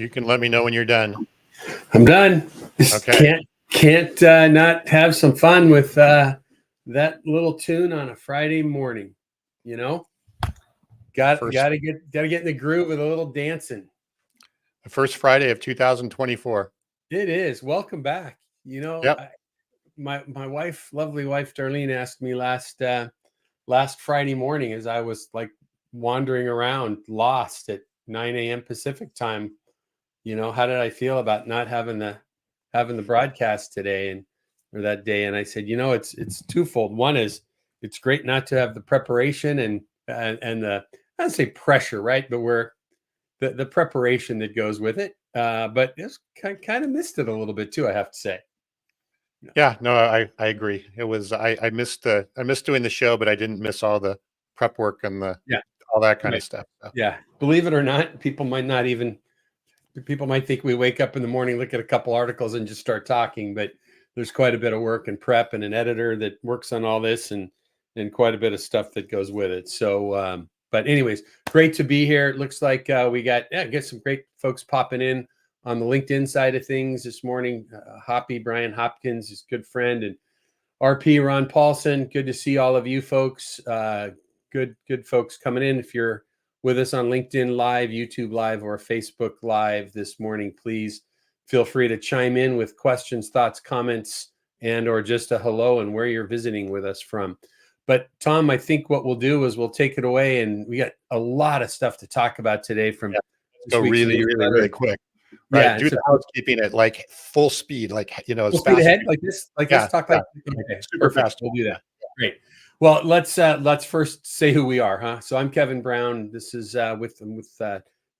You can let me know when you're done. I'm done. Okay. Can't not have some fun with that little tune on a Friday morning. You know, got to get in the groove with a little dancing. The first Friday of 2024. It is. Welcome back. You know, yep. My wife, lovely wife Darlene, asked me last Friday morning as I was like wandering around lost at 9 a.m. Pacific time. You know, how did I feel about not having the broadcast today or that day? And I said, you know, it's twofold. One is it's great not to have the preparation and the, I don't say pressure, right? But we're the preparation that goes with it. But it's kind of missed it a little bit too, I have to say. Yeah, no, I agree. It was I missed doing the show, but I didn't miss all the prep work and all that kind of stuff. So. Yeah, believe it or not, people might think we wake up in the morning, look at a couple articles, and just start talking. But there's quite a bit of work and prep, and an editor that works on all this, and quite a bit of stuff that goes with it. So, but anyways, great to be here. It looks like we got some great folks popping in on the LinkedIn side of things this morning. Hoppy Brian Hopkins is a good friend, and RP Ron Paulson. Good to see all of you folks. Good folks coming in. If you're with us on LinkedIn Live, YouTube Live, or Facebook Live this morning, please feel free to chime in with questions, thoughts, comments, and or just a hello and where you're visiting with us from. But Tom, I think what we'll do is we'll take it away, and we got a lot of stuff to talk about today from go really quick. Right. Yeah, do the housekeeping at like full speed, like, you know, full speed ahead, like this. Let's talk like okay, super fast. We'll do that. Great. Well, let's first say who we are, huh? So I'm Kevin Brown. This is with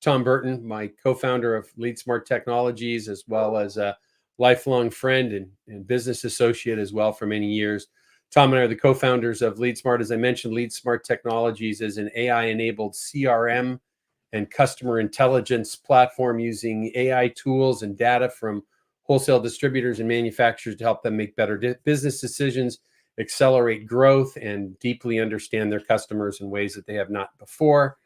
Tom Burton, my co-founder of Lead Smart Technologies, as well as a lifelong friend and business associate as well for many years. Tom and I are the co-founders of Lead Smart. As I mentioned, Lead Smart Technologies is an AI-enabled CRM and customer intelligence platform using AI tools and data from wholesale distributors and manufacturers to help them make better business decisions, accelerate growth, and deeply understand their customers in ways that they have not before.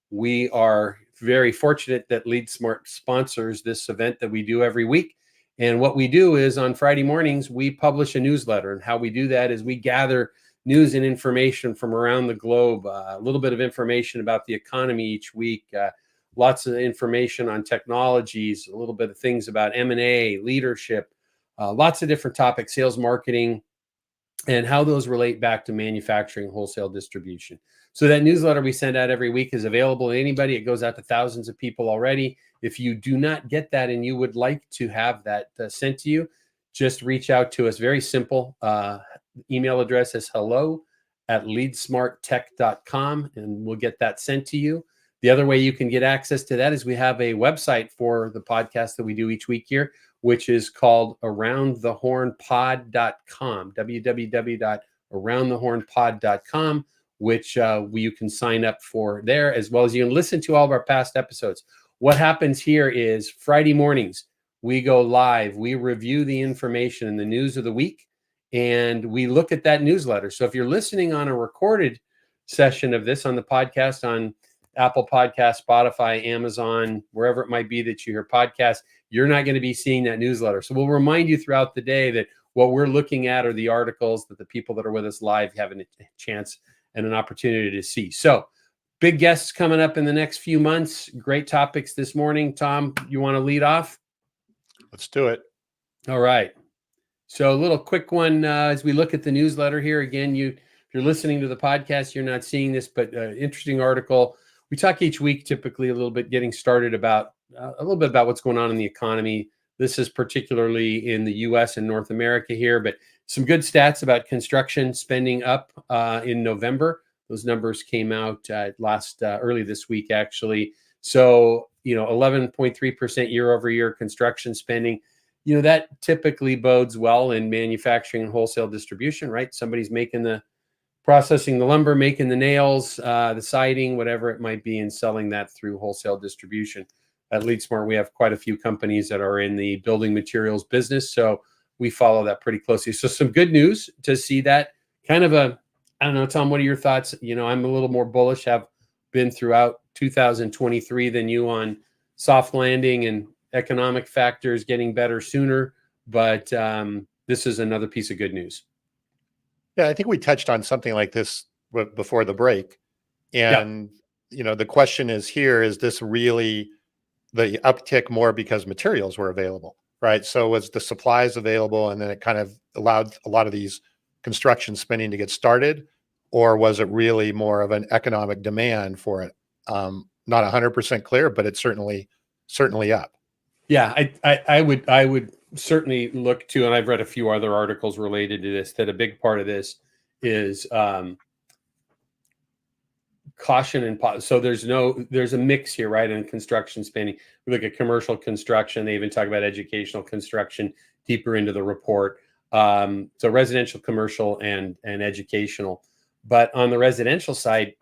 We are very fortunate that Lead Smart sponsors this event that we do every week. And what we do is on Friday mornings, we publish a newsletter. And how we do that is we gather news and information from around the globe, a little bit of information about the economy each week, lots of information on technologies, a little bit of things about M&A, leadership, lots of different topics, sales, marketing, and how those relate back to manufacturing, wholesale distribution. So that newsletter we send out every week is available to anybody. It goes out to thousands of people already. If you do not get that and you would like to have that sent to you, just reach out to us. Very simple. Email address is hello@leadsmarttech.com, and we'll get that sent to you. The other way you can get access to that is we have a website for the podcast that we do each week here, which is called aroundthehornpod.com, www.aroundthehornpod.com, which you can sign up for there, as well as you can listen to all of our past episodes. What happens here is Friday mornings, we go live, we review the information and the news of the week, and we look at that newsletter. So if you're listening on a recorded session of this on the podcast on Apple Podcast, Spotify, Amazon, wherever it might be that you hear podcasts, you're not going to be seeing that newsletter. So we'll remind you throughout the day that what we're looking at are the articles that the people that are with us live have a chance and an opportunity to see. So big guests coming up in the next few months. Great topics this morning. Tom, you want to lead off? Let's do it. All right. So a little quick one as we look at the newsletter here. Again, if you're listening to the podcast, you're not seeing this, but interesting article. We talk each week, typically a little bit getting started about a little bit about what's going on in the economy. This is particularly in the U.S. and North America here, but some good stats about construction spending up in November. Those numbers came out early this week, actually. So, 11.3% year over year construction spending. That typically bodes well in manufacturing and wholesale distribution, right? Somebody's processing the lumber, making the nails, the siding, whatever it might be, and selling that through wholesale distribution. At LeadSmart, we have quite a few companies that are in the building materials business, so we follow that pretty closely. So some good news to see that. Kind of I don't know, Tom, what are your thoughts? I'm a little more bullish, have been throughout 2023 than you on soft landing and economic factors getting better sooner, but this is another piece of good news. Yeah, I think we touched on something like this before the break. Yeah. And, the question is here, is this really the uptick more because materials were available, right? So was the supplies available and then it kind of allowed a lot of these construction spending to get started? Or was it really more of an economic demand for it? Not 100% clear, but it's certainly up. Yeah, I would certainly look to, and I've read a few other articles related to this, that a big part of this is caution and so there's a mix here, right? In construction spending, we look at commercial construction. They even talk about educational construction deeper into the report. So residential, commercial, and educational. But on the residential side,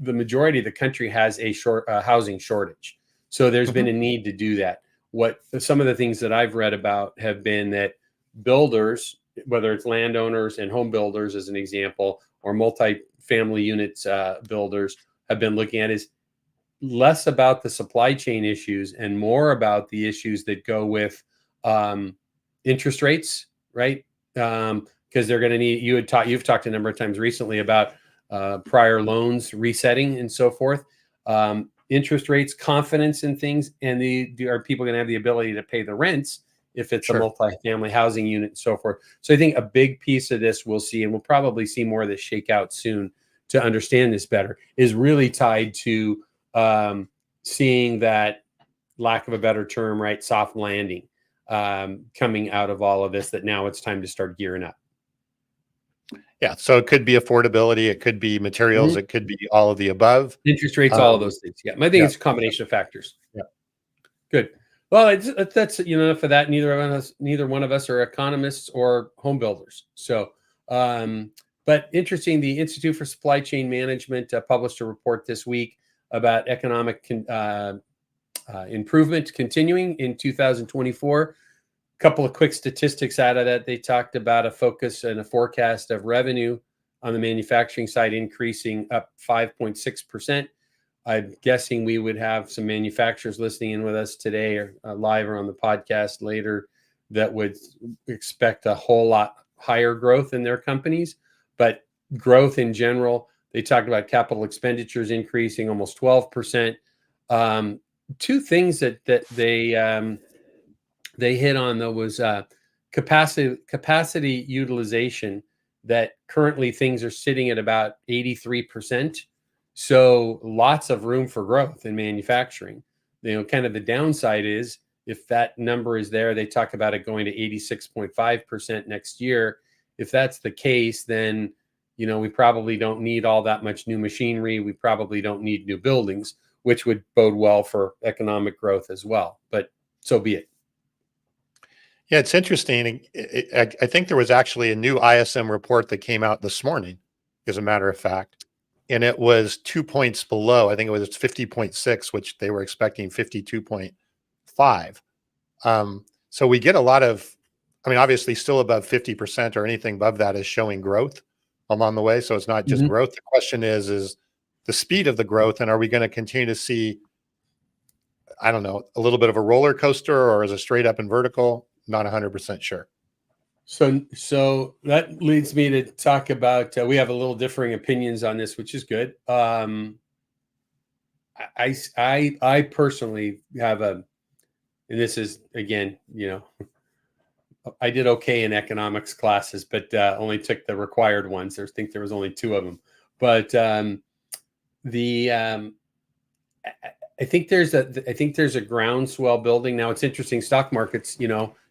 the majority of the country has a housing shortage. So there's been a need to do that. What some of the things that I've read about have been that builders, whether it's landowners and home builders as an example, or multi-family units builders, have been looking at is less about the supply chain issues and more about the issues that go with interest rates, right? Because they're going to need, you've talked a number of times recently about prior loans resetting and so forth. Interest rates, confidence in things, and are people going to have the ability to pay the rents if it's a multi-family housing unit and so forth. So I think a big piece of this we'll see, and we'll probably see more of this shake out soon to understand this better, is really tied to seeing that, lack of a better term, right, soft landing coming out of all of this, that now it's time to start gearing up. Yeah, so it could be affordability, it could be materials, it could be all of the above. Interest rates, all of those things. Yeah, I think it's a combination of factors. Yeah, good. Well, that's enough of that. Neither one of us are economists or home builders. So, but interesting. The Institute for Supply Chain Management published a report this week about economic improvement continuing in 2024. Couple of quick statistics out of that. They talked about a focus and a forecast of revenue on the manufacturing side increasing up 5.6%. I'm guessing we would have some manufacturers listening in with us today, or live or on the podcast later, that would expect a whole lot higher growth in their companies. But growth in general, they talked about capital expenditures increasing almost 12%. Two things that they hit on, though, was capacity utilization, that currently things are sitting at about 83%. So lots of room for growth in manufacturing. Kind of the downside is, if that number is there, they talk about it going to 86.5% next year. If that's the case, then, we probably don't need all that much new machinery. We probably don't need new buildings, which would bode well for economic growth as well. But so be it. Yeah, it's interesting. I think there was actually a new ISM report that came out this morning, as a matter of fact, and it was 2 points below. I think it was 50.6, which they were expecting 52.5. So we get a lot of, obviously still above 50% or anything above that is showing growth along the way. So it's not just growth. The question is the speed of the growth, and are we going to continue to see, I don't know, a little bit of a roller coaster, or is it straight up and vertical? Not 100% sure. So that leads me to talk about, we have a little differing opinions on this, which is good. I personally have and this is, again, I did okay in economics classes, but only took the required ones. I think there was only 2 of them. But I think there's a groundswell building now. It's interesting. Stock markets,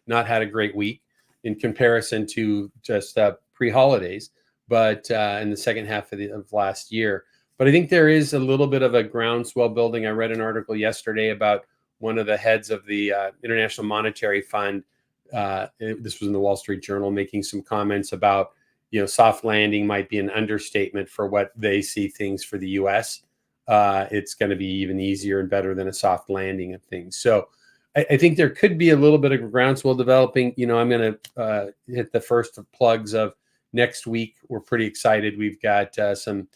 not had a great week in comparison to just pre-holidays, but in the second half of last year. But I think there is a little bit of a groundswell building. I read an article yesterday about one of the heads of the International Monetary Fund. This was in the Wall Street Journal, making some comments about, soft landing might be an understatement for what they see things for the U.S. It's going to be even easier and better than a soft landing of things. So I think there could be a little bit of groundswell developing. I'm going to hit the first of plugs of next week. We're pretty excited. We've got some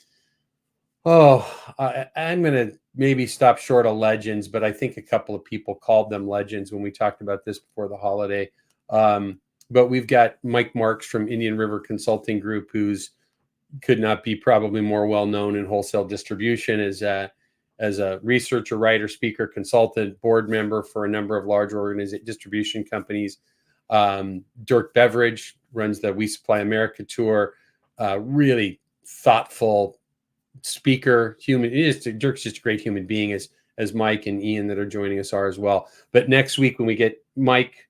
I'm going to maybe stop short of legends, but I think a couple of people called them legends when we talked about this before the holiday. But we've got Mike Marks from Indian River Consulting Group, who's could not be probably more well known in wholesale distribution as a researcher, writer, speaker, consultant, board member for a number of large distribution companies. Dirk Beveridge runs the We Supply America tour. Really thoughtful speaker, human. Dirk's just a great human being, as Mike and Ian that are joining us are as well. But next week when we get Mike,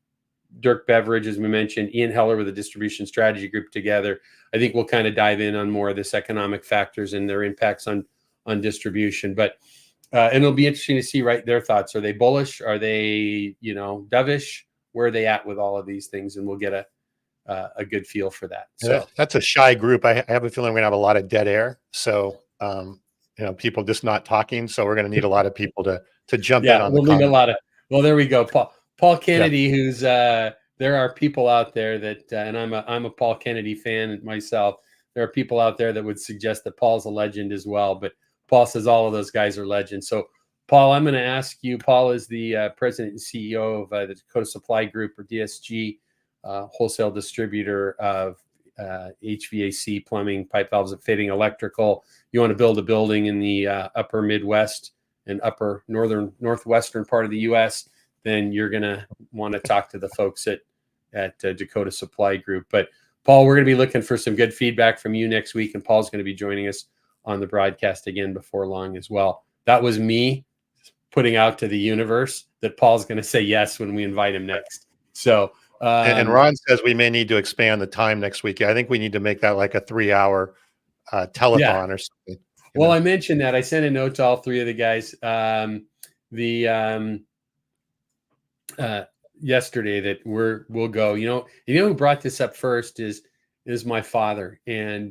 Dirk Beveridge, as we mentioned, Ian Heller with the Distribution Strategy Group together, I think we'll kind of dive in on more of this economic factors and their impacts on distribution. But and it'll be interesting to see their thoughts. Are they bullish? Are they dovish? Where are they at with all of these things? And we'll get a good feel for that. So that's a shy group. I have a feeling we're gonna have a lot of dead air. So people just not talking. So we're gonna need a lot of people to jump in on we'll the need a lot of. Well, there we go. Paul Kennedy, yeah. who's there are people out there that, and I'm a Paul Kennedy fan myself. There are people out there that would suggest that Paul's a legend as well, but Paul says all of those guys are legends. So, Paul, I'm going to ask you. Paul is the president and CEO of the Dakota Supply Group, or DSG, wholesale distributor of HVAC, plumbing, pipe valves, and fitting, electrical. You want to build a building in the upper Midwest and upper northwestern part of the U.S., then you're going to want to talk to the folks at Dakota Supply Group. But Paul, we're going to be looking for some good feedback from you next week, and Paul's going to be joining us on the broadcast again before long as well. That was me putting out to the universe that Paul's going to say yes when we invite him next. So, and Ron says we may need to expand the time next week. I think we need to make that like a 3-hour telethon or something. Well, I mentioned that. I sent a note to all three of the guys yesterday that we'll go. Who brought this up first is my father, and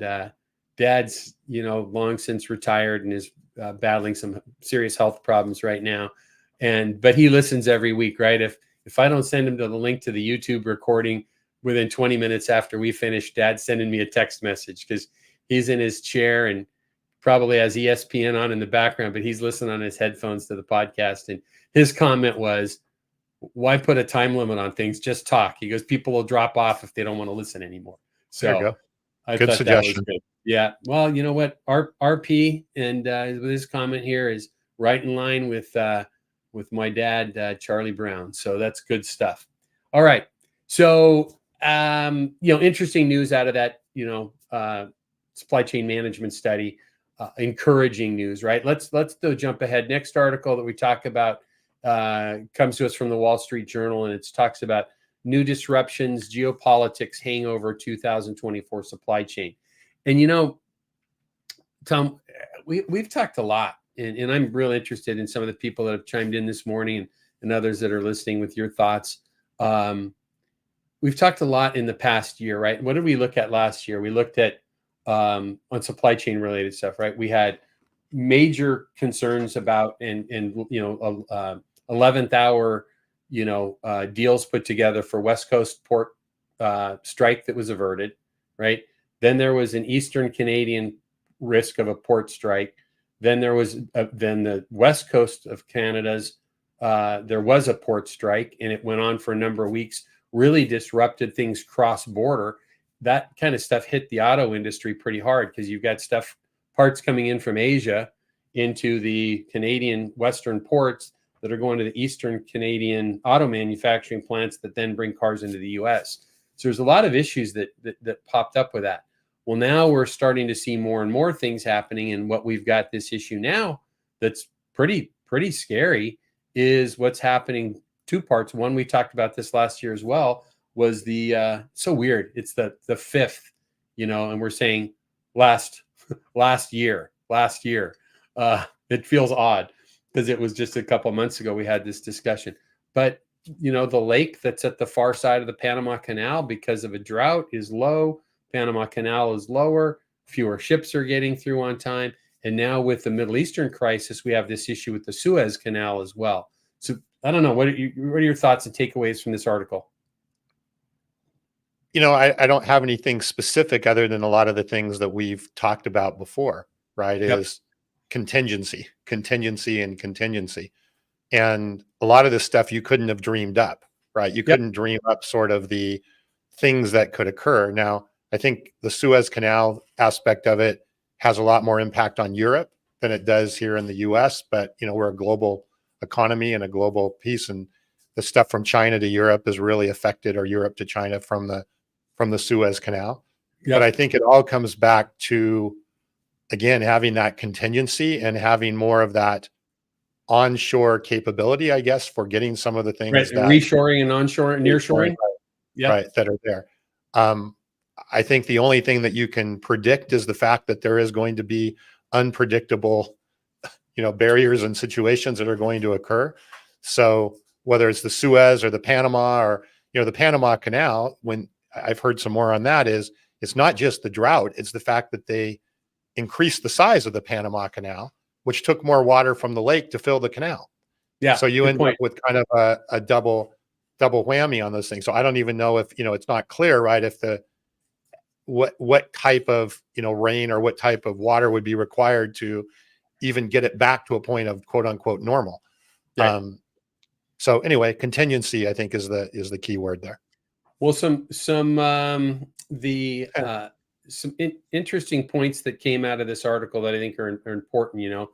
Dad's long since retired and is battling some serious health problems right now, but he listens every week, right? If I don't send him to the link to the YouTube recording within 20 minutes after we finish, Dad's sending me a text message because he's in his chair and probably has ESPN on in the background, but he's listening on his headphones to the podcast. And his comment was, why put a time limit on things? Just talk. He goes, people will drop off if they don't want to listen anymore. So there you go. I good thought suggestion. That was good. Yeah. Well, you know what? RP and with his comment here is right in line with my dad, Charlie Brown. So that's good stuff. All right. So, interesting news out of that, supply chain management study, encouraging news, right? Let's jump ahead. Next article that we talk about comes to us from the Wall Street Journal, and it talks about new disruptions, geopolitics, hangover 2024 supply chain. And, Tom, we've talked a lot, and I'm really interested in some of the people that have chimed in this morning and others that are listening with your thoughts. We've talked a lot in the past year, right? What did we look at last year? We looked at on supply chain related stuff, right? We had major concerns about 11th hour, deals put together for West Coast port strike that was averted, right? Then there was an Eastern Canadian risk of a port strike. Then there was then the West Coast of Canada's there was a port strike, and it went on for a number of weeks, really disrupted things cross border. That kind of stuff hit the auto industry pretty hard because you've got parts coming in from Asia into the Canadian Western ports that are going to the Eastern Canadian auto manufacturing plants that then bring cars into the US. So there's a lot of issues that popped up with that. Well, now we're starting to see more and more things happening. And what we've got this issue now that's pretty scary is what's happening. Two parts. One, we talked about this last year as well, was the so weird. It's the fifth, and we're saying last year. It feels odd because it was just a couple months ago we had this discussion. But the lake that's at the far side of the Panama Canal because of a drought is low. Panama Canal is lower. Fewer ships are getting through on time. And now with the Middle Eastern crisis, we have this issue with the Suez Canal as well. So I don't know. What are your thoughts and takeaways from this article? I don't have anything specific other than a lot of the things that we've talked about before, right? Yep. Is contingency, contingency, and contingency. And a lot of this stuff you couldn't have dreamed up, right? You Yep. couldn't dream up sort of the things that could occur. Now, I think the Suez Canal aspect of it has a lot more impact on Europe than it does here in the US, but we're a global economy and a global piece, and the stuff from China to Europe is really affected, or Europe to China from the Suez Canal. But I Yep. think it all comes back to, again, having that contingency and having more of that onshore capability, I guess, for getting some of the Right. things And that reshoring and onshoring, reshoring, nearshoring. Yep. right, that are there. Um, I think the only thing that you can predict is the fact that there is going to be unpredictable, barriers and situations that are going to occur. So whether it's the Suez or the Panama, or the Panama Canal, when I've heard some more on that, is it's not just the drought, it's the fact that they increased the size of the Panama Canal, which took more water from the lake to fill the canal. Yeah. So you Good end up point. with kind of a double whammy on those things. So I don't even know if, it's not clear, right? If what type of, rain or what type of water would be required to even get it back to a point of quote unquote normal. Right. So anyway, contingency, I think, is the key word there. Well, some interesting points that came out of this article that I think are important.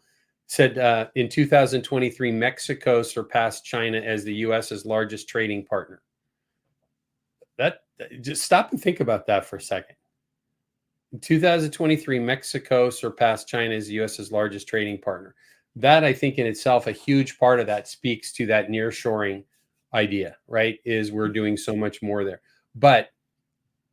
Said in 2023, Mexico surpassed China as the U.S.'s largest trading partner. Just stop and think about that for a second. In 2023, Mexico surpassed China as the U.S.'s largest trading partner. That, I think, in itself, a huge part of that speaks to that nearshoring idea, right? Is we're doing so much more there. But,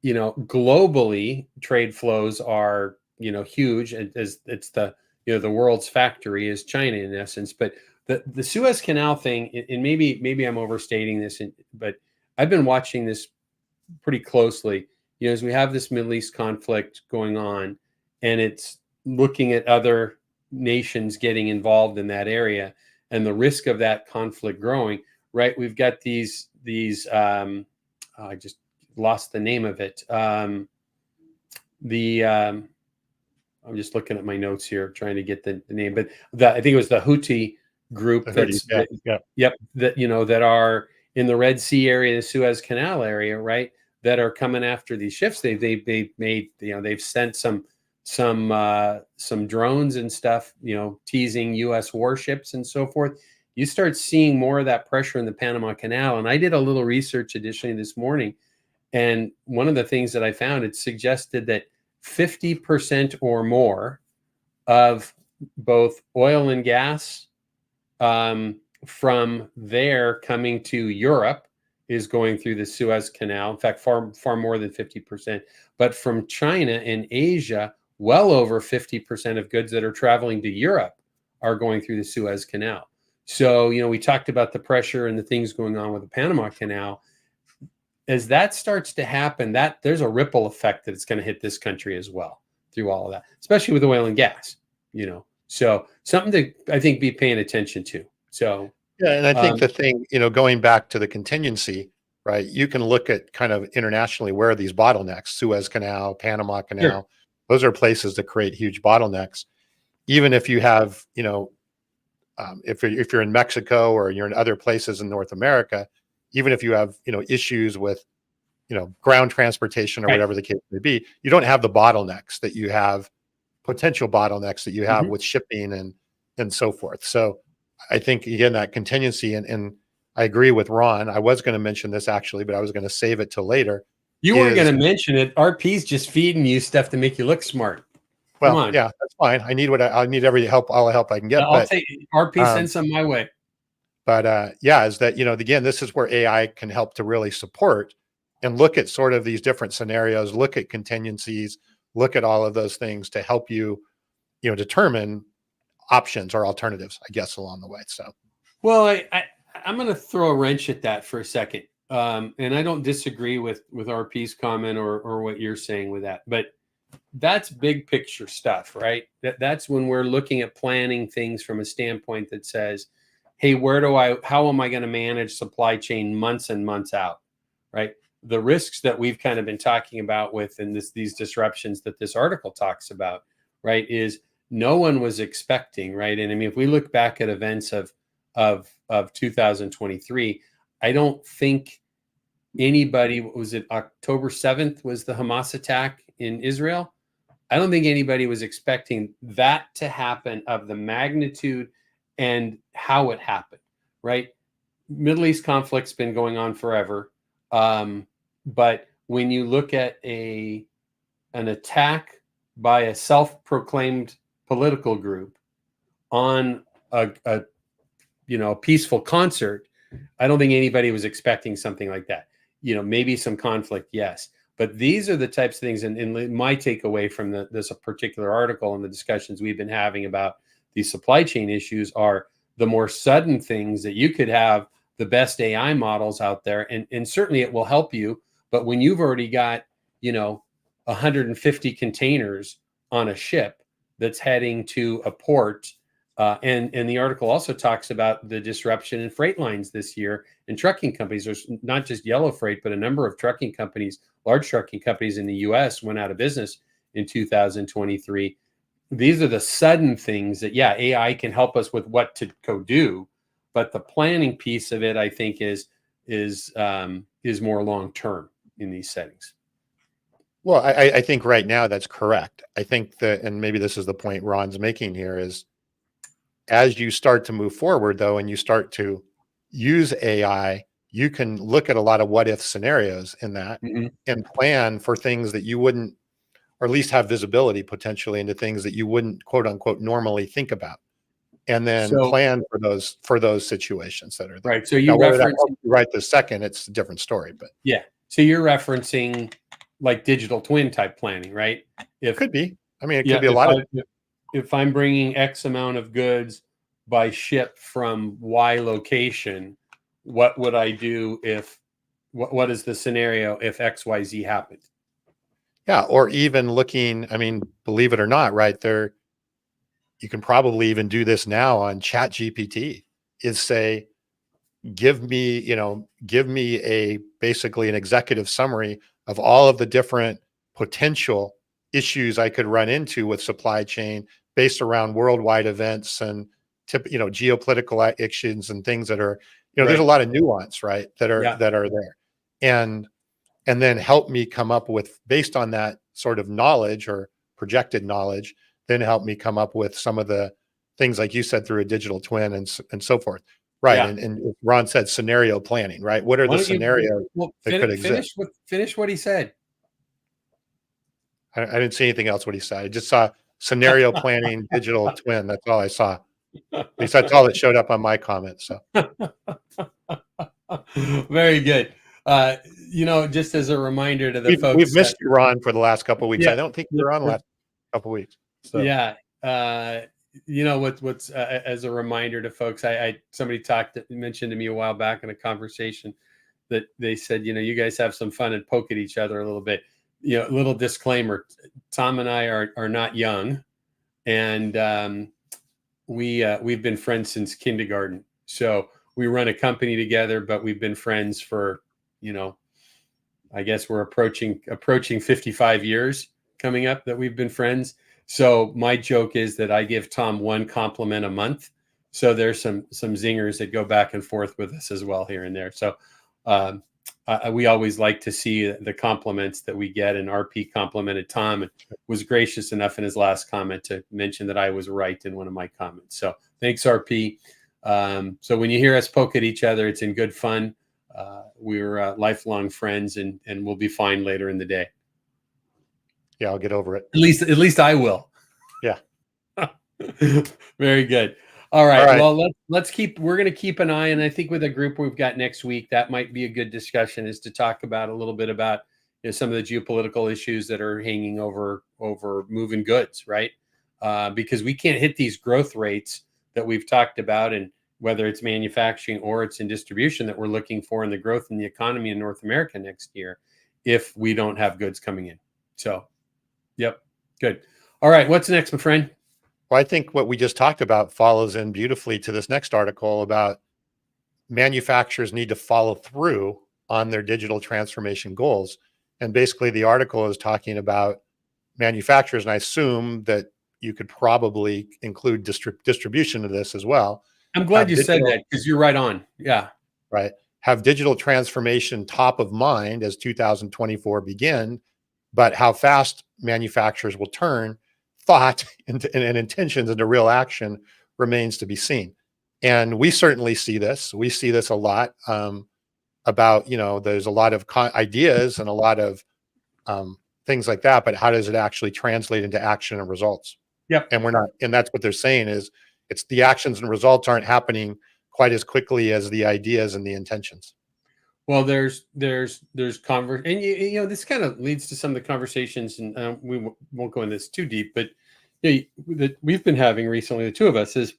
globally, trade flows are, huge. As it's the world's factory is China in essence. But the Suez Canal thing, and maybe I'm overstating this, but I've been watching this pretty closely. As we have this Middle East conflict going on, and it's looking at other nations getting involved in that area, and the risk of that conflict growing. Right, we've got these. I just lost the name of it. I'm just looking at my notes here, trying to get the name, but I think it was the Houthi group. Yep, that are in the Red Sea area, the Suez Canal area, right? That are coming after these ships. They've made, they've sent some drones and stuff, teasing U.S. warships and so forth. You start seeing more of that pressure in the Panama Canal. And I did a little research additionally this morning, and one of the things that I found, it suggested that 50% or more of both oil and gas from there coming to Europe is going through the Suez Canal. In fact, far more than 50%. But from China and Asia, well over 50% of goods that are traveling to Europe are going through the Suez Canal. So, we talked about the pressure and the things going on with the Panama Canal. As that starts to happen, that there's a ripple effect that it's going to hit this country as well through all of that, especially with oil and gas, So something to, I think, be paying attention to. So yeah, and I think the thing, going back to the contingency, right? You can look at kind of internationally, where are these bottlenecks? Suez Canal, Panama Canal, sure. Those are places that create huge bottlenecks. Even if you have, if you're in Mexico or you're in other places in North America, even if you have, issues with, ground transportation or Right. whatever the case may be, you don't have the bottlenecks that you have, potential bottlenecks that you have with shipping and so forth. So I think, again, that contingency, and I agree with Ron. I was going to mention this actually, but I was going to save it till later. You weren't going to mention it. RP's just feeding you stuff to make you look smart. Come on. Yeah, that's fine. I need I need all the help I can get. I'll take RP, send some my way. But yeah, is that, again, this is where AI can help to really support and look at sort of these different scenarios, look at contingencies, look at all of those things to help you, determine options or alternatives, I guess, along the way. So, well, I'm going to throw a wrench at that for a second. And I don't disagree with RP's comment or what you're saying with that, but that's big picture stuff, right? That's when we're looking at planning things from a standpoint that says, hey, how am I going to manage supply chain months and months out, right? The risks that we've kind of been talking about these disruptions that this article talks about, right, is no one was expecting, right? And I mean, if we look back at events of 2023, I don't think anybody, was it October 7th was the Hamas attack in Israel? I don't think anybody was expecting that to happen of the magnitude and how it happened, right? Middle East conflict's been going on forever. But when you look at an attack by a self-proclaimed political group on a peaceful concert, I don't think anybody was expecting something like that. Maybe some conflict, yes. But these are the types of things, and my takeaway from this particular article and the discussions we've been having about these supply chain issues are the more sudden things that you could have the best AI models out there, and certainly it will help you. But when you've already got 150 containers on a ship that's heading to a port, and the article also talks about the disruption in freight lines this year and trucking companies. There's not just Yellow Freight, but a number of trucking companies, large trucking companies in the U.S. went out of business in 2023. These are the sudden things that, AI can help us with what to go do, but the planning piece of it, I think, is more long term in these settings. Well, I think right now that's correct. I think that, and maybe this is the point Ron's making here, is as you start to move forward, though, and you start to use AI, you can look at a lot of what if scenarios in that and plan for things that you wouldn't, or at least have visibility potentially into things that you wouldn't, quote unquote, normally think about, and then plan for those situations that are there. Right. So you whether that helps you right this second, it's a different story. But yeah. So you're referencing like digital twin type planning, right? Could be. I mean, it could be a lot of. If I'm bringing X amount of goods by ship from Y location, what would I do if, what is the scenario if XYZ happened? Yeah. Or even looking, I mean, believe it or not, right there, you can probably even do this now on Chat GPT, is say, give me basically an executive summary of all of the different potential issues I could run into with supply chain based around worldwide events and geopolitical actions and things that are, there's a lot of nuance, right, that are there. And then help me come up with, based on that sort of knowledge or projected knowledge, then help me come up with some of the things, like you said, through a digital twin and so forth. Right. Yeah. And Ron said scenario planning, right? What are the scenarios that could exist? Finish what he said. I didn't see anything else what he said. I just saw scenario planning, digital twin. That's all I saw. At least that's all that showed up on my comments. So very good. Just as a reminder to the folks, we've missed you, Ron, for the last couple of weeks. I don't think you were on the last couple of weeks. So. Yeah. What's as a reminder to folks, somebody mentioned to me a while back in a conversation that they said, you guys have some fun and poke at each other a little bit. Little disclaimer: Tom and I are not young, and we've been friends since kindergarten. So we run a company together, but we've been friends for, I guess we're approaching 55 years coming up that we've been friends. So my joke is that I give Tom one compliment a month. So there's some zingers that go back and forth with us as well here and there. So we always like to see the compliments that we get, and RP complimented Tom and was gracious enough in his last comment to mention that I was right in one of my comments. So thanks, RP. So when you hear us poke at each other, it's in good fun. We're lifelong friends, and we'll be fine later in the day. Yeah, I'll get over it. At least I will. Yeah. Very good. All right. Well, we're going to keep an eye. And I think with the group we've got next week, that might be a good discussion, is to talk about a little bit about some of the geopolitical issues that are hanging over moving goods, right? Because we can't hit these growth rates that we've talked about, and whether it's manufacturing or it's in distribution that we're looking for in the growth in the economy in North America next year, if we don't have goods coming in. So, yep. Good. All right. What's next, my friend? Well, I think what we just talked about follows in beautifully to this next article about manufacturers need to follow through on their digital transformation goals. And basically the article is talking about manufacturers, and I assume that you could probably include distribution of this as well. I'm glad Have you said digital, that, because you're right on. Yeah. right? Have digital transformation top of mind as 2024 begin, but how fast manufacturers will turn thought and intentions into real action remains to be seen. And we certainly see this. We see this a lot, about, there's a lot of ideas and a lot of things like that, but how does it actually translate into action and results? Yep. And we're not, and that's what they're saying is it's the actions and results aren't happening quite as quickly as the ideas and the intentions. Well, there's and this kind of leads to some of the conversations, and won't go in this too deep, but that we've been having recently, the two of us, is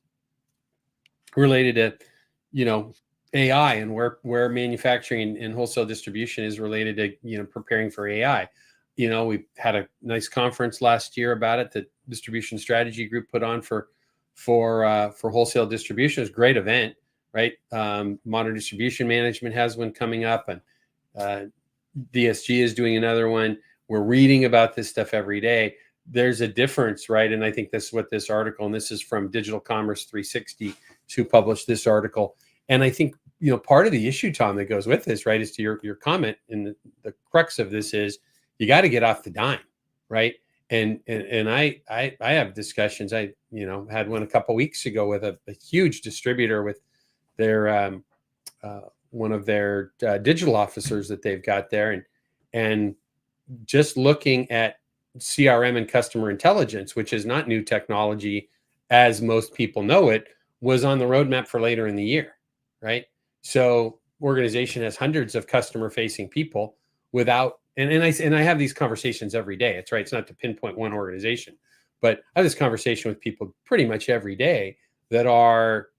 related to AI, and where manufacturing and wholesale distribution is related to preparing for AI. We had a nice conference last year about it that Distribution Strategy Group put on for wholesale distribution. It was a great event, right? Modern Distribution Management has one coming up, and DSG is doing another one. We're reading about this stuff every day. There's a difference, right? And I think this is what this article, and this is from Digital Commerce 360, who published this article. And I think part of the issue, Tom, that goes with this, right, is to your comment, and the crux of this is you got to get off the dime, right? And I have discussions. I had one a couple of weeks ago with a huge distributor with their one of their digital officers that they've got there, and just looking at CRM and customer intelligence, which is not new technology as most people know it, was on the roadmap for later in the year, right? So organization has hundreds of customer facing people without, and I have these conversations every day. It's right. It's not to pinpoint one organization, but I have this conversation with people pretty much every day that are,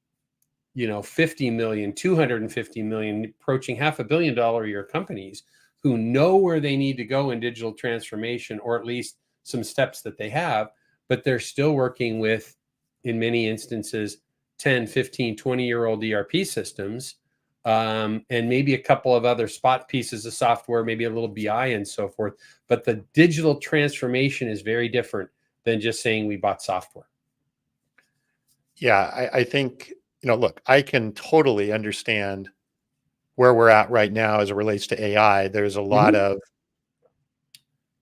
50 million, 250 million, approaching $500 million a year companies who know where they need to go in digital transformation, or at least some steps that they have, but they're still working with, in many instances, 10, 15, 20-year-old ERP systems, and maybe a couple of other spot pieces of software, maybe a little BI and so forth. But the digital transformation is very different than just saying we bought software. Yeah, I think, look, I can totally understand where we're at right now as it relates to AI. There's a lot of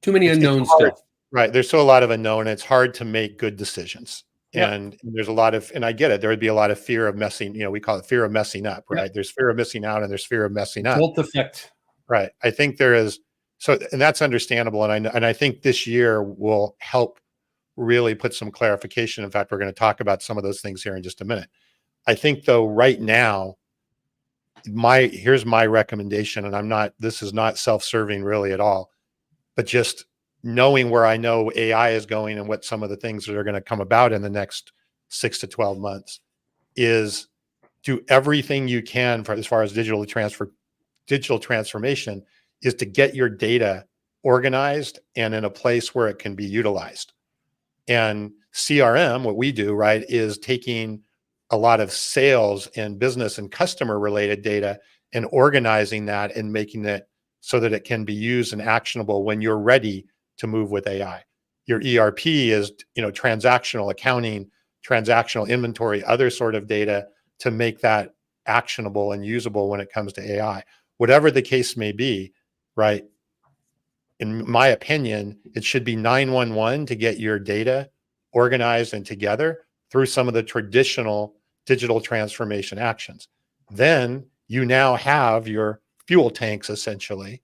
too many unknowns still. Right. There's still a lot of unknown. It's hard to make good decisions. Yep. And there's a lot of, and I get it, there would be a lot of fear of messing, we call it fear of messing up, right? Yep. There's fear of missing out and there's fear of messing up. Jolt effect. Right. I think there is, and that's understandable. And I think this year will help really put some clarification. In fact, we're going to talk about some of those things here in just a minute. I think though, right now, here's my recommendation, and this is not self-serving really at all, but just knowing where I know AI is going and what some of the things that are going to come about in the next 6 to 12 months is do everything you can as far as digital transformation is to get your data organized and in a place where it can be utilized. And CRM, what we do, right, is taking a lot of sales and business and customer related data and organizing that and making it so that it can be used and actionable when you're ready to move with AI. Your ERP is, transactional accounting, transactional inventory, other sort of data to make that actionable and usable when it comes to AI. Whatever the case may be, right? In my opinion, it should be 911 to get your data organized and together through some of the traditional digital transformation actions. Then you now have your fuel tanks essentially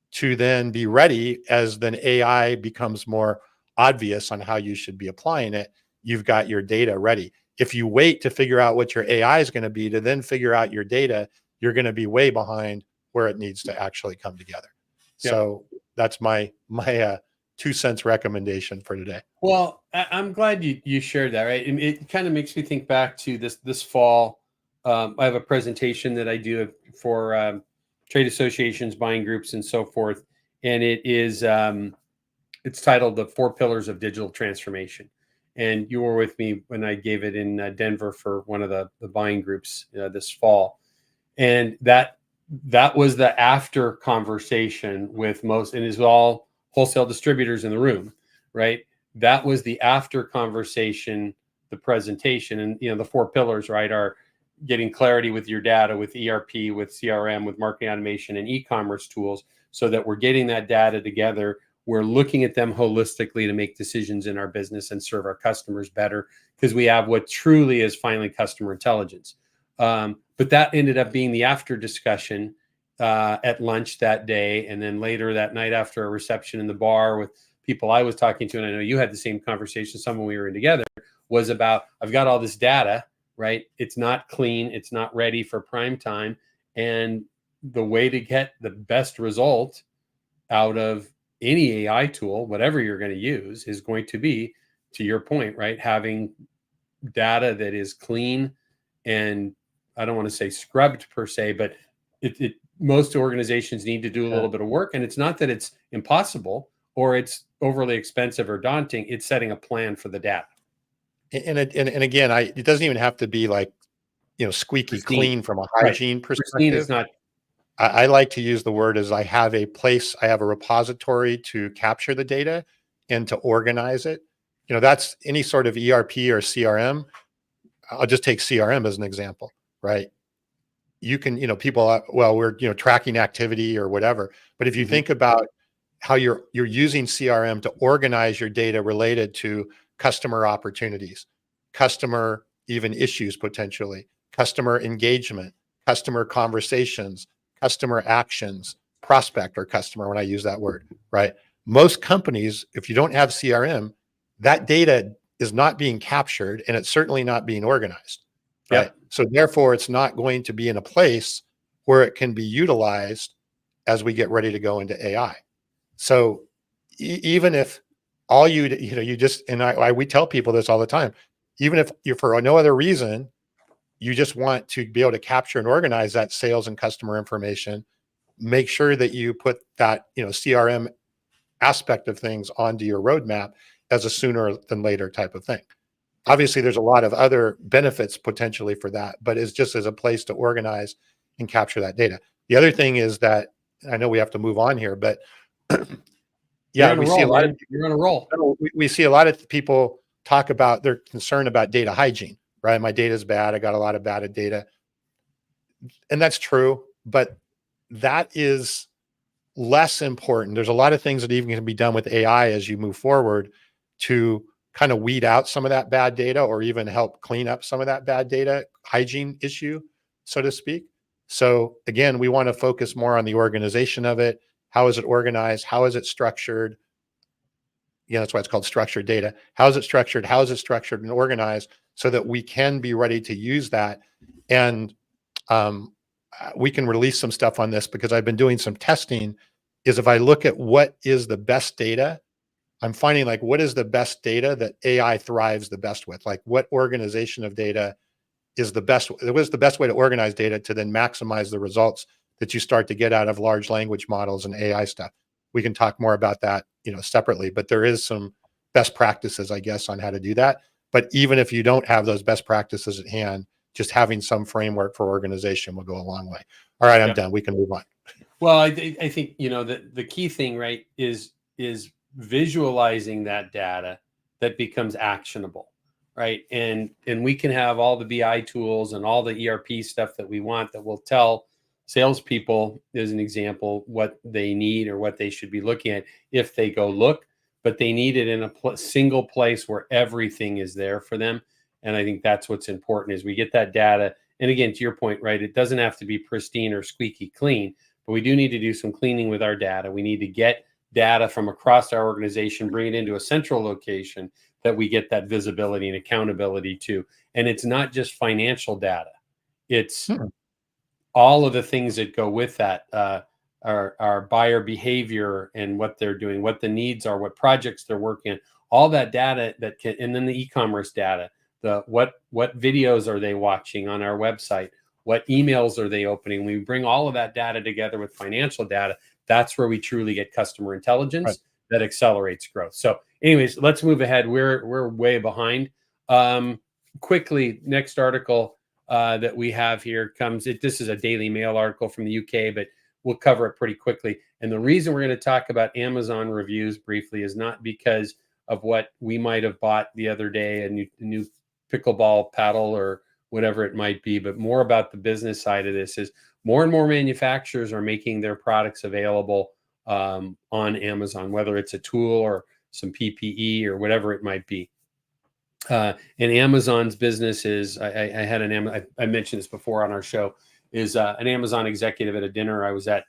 to then be ready as then AI becomes more obvious on how you should be applying it. You've got your data ready. If you wait to figure out what your AI is going to be to then figure out your data, you're going to be way behind where it needs to actually come together. Yep. So that's my 2 cents recommendation for today. Well, I'm glad you shared that, right? And it kind of makes me think back to this fall. I have a presentation that I do for trade associations, buying groups, and so forth. And it is it's titled "The 4 Pillars of Digital Transformation." And you were with me when I gave it in Denver for one of the buying groups this fall. And that was the after conversation with most, and it's all wholesale distributors in the room, right? that was the after conversation, the presentation. And, the 4 pillars, right, are getting clarity with your data, with ERP, with CRM, with marketing automation and e-commerce tools, so that we're getting that data together. We're looking at them holistically to make decisions in our business and serve our customers better, because we have what truly is finally customer intelligence. But that ended up being the after discussion at lunch that day. And then later that night, after a reception in the bar with people I was talking to, and I know you had the same conversation, someone we were in together, was about, I've got all this data, right? It's not clean. It's not ready for prime time. And the way to get the best result out of any AI tool, whatever you're going to use, is going to be, to your point, right, having data that is clean and, I don't want to say scrubbed per se, but most organizations need to do a little bit of work. And it's not that it's impossible or it's overly expensive or daunting. It's setting a plan for the data. And again, it doesn't even have to be like, squeaky Pristine. clean from a hygiene perspective. Pristine is not. I like to use the word as I have a repository to capture the data and to organize it. That's any sort of ERP or CRM. I'll just take CRM as an example, right? You can, people, we're, tracking activity or whatever. But if you think about how you're using CRM to organize your data related to customer opportunities, customer even issues, potentially customer engagement, customer conversations, customer actions, prospect or customer, when I use that word, right? Most companies, if you don't have CRM, that data is not being captured and it's certainly not being organized, right? Yep. So therefore, it's not going to be in a place where it can be utilized as we get ready to go into AI. So even if all you just, and we tell people this all the time, even if you're for no other reason, you just want to be able to capture and organize that sales and customer information, make sure that you put that, CRM aspect of things onto your roadmap as a sooner than later type of thing. Obviously, there's a lot of other benefits potentially for that, but it's just as a place to organize and capture that data. The other thing is that, I know we have to move on here, but yeah, we see a lot of, you're on a roll. We see a lot of people talk about their concern about data hygiene, right? My data is bad. I got a lot of bad data. And that's true, but that is less important. There's a lot of things that even can be done with AI as you move forward to kind of weed out some of that bad data or even help clean up some of that bad data hygiene issue, so to speak. So again, we want to focus more on the organization of it. How is it organized? How is it structured? That's why it's called structured data. How is it structured? How is it structured and organized so that we can be ready to use that? And we can release some stuff on this because I've been doing some testing. Is if I look at what is the best data, I'm finding like what is the best data that AI thrives the best with? Like what organization of data is the best? What is the best way to organize data to then maximize the results that you start to get out of large language models and AI stuff? We can talk more about that, separately, but there is some best practices, I guess, on how to do that. But even if you don't have those best practices at hand, just having some framework for organization will go a long way. All right, I'm done. We can move on. Well, I think, the key thing, right, is visualizing that data that becomes actionable, right? And we can have all the BI tools and all the ERP stuff that we want that will tell salespeople, as an example, what they need or what they should be looking at if they go look, but they need it in a single place where everything is there for them. And I think that's what's important is we get that data. And again, to your point, right, it doesn't have to be pristine or squeaky clean, but we do need to do some cleaning with our data. We need to get data from across our organization, bring it into a central location that we get that visibility and accountability to. And it's not just financial data. It's all of the things that go with that, our buyer behavior and what they're doing, what the needs are, what projects they're working on, all that data that can, and then the e-commerce data, what videos are they watching on our website? What emails are they opening? We bring all of that data together with financial data. That's where we truly get customer intelligence that accelerates growth. So anyways, let's move ahead. We're way behind. Quickly, next article that we have here comes, this is a Daily Mail article from the UK, but we'll cover it pretty quickly. And the reason we're going to talk about Amazon reviews briefly is not because of what we might have bought the other day, a new pickleball paddle or whatever it might be, but more about the business side of this is more and more manufacturers are making their products available on Amazon, whether it's a tool or some PPE or whatever it might be. And Amazon's business is, I had I mentioned this before on our show, is an Amazon executive at a dinner I was at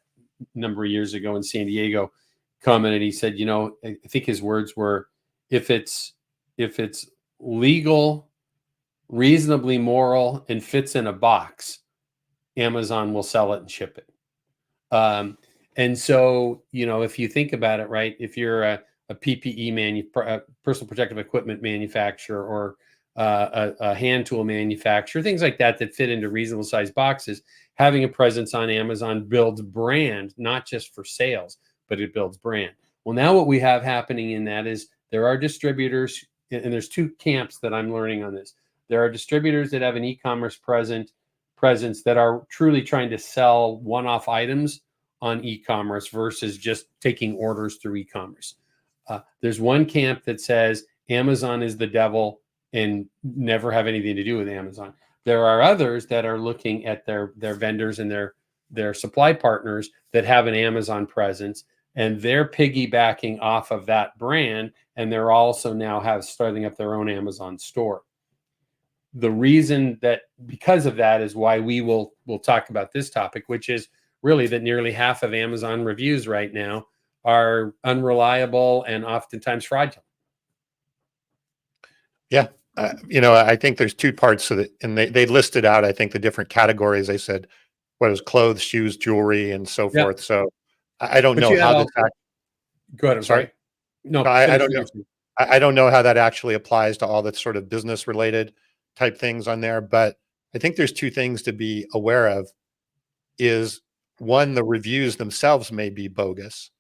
a number of years ago in San Diego commented. He said, I think his words were, if it's legal, reasonably moral, and fits in a box, Amazon will sell it and ship it. And so, if you think about it, right, if you're a PPE personal protective equipment manufacturer, or a hand tool manufacturer, things like that fit into reasonable sized boxes, having a presence on Amazon builds brand, not just for sales, but it builds brand. Well, now what we have happening in that is there are distributors, and there's two camps that I'm learning on this. There are distributors that have an e-commerce presence that are truly trying to sell one-off items on e-commerce versus just taking orders through e-commerce. There's one camp that says Amazon is the devil and never have anything to do with Amazon. There are others that are looking at their vendors and their supply partners that have an Amazon presence, and they're piggybacking off of that brand, and they're also now starting up their own Amazon store. The reason that because of that is why we'll talk about this topic, which is really that nearly half of Amazon reviews right now are unreliable and oftentimes fraudulent. Yeah. I think there's two parts to it, and they listed out, I think, the different categories. They said, what is clothes, shoes, jewelry, and so Yeah. forth. So I don't But know you had how this. Go ahead. I'm sorry. No, I don't know. I don't know how that actually applies to all the sort of business related type things on there, but I think there's two things to be aware of. Is one, the reviews themselves may be bogus,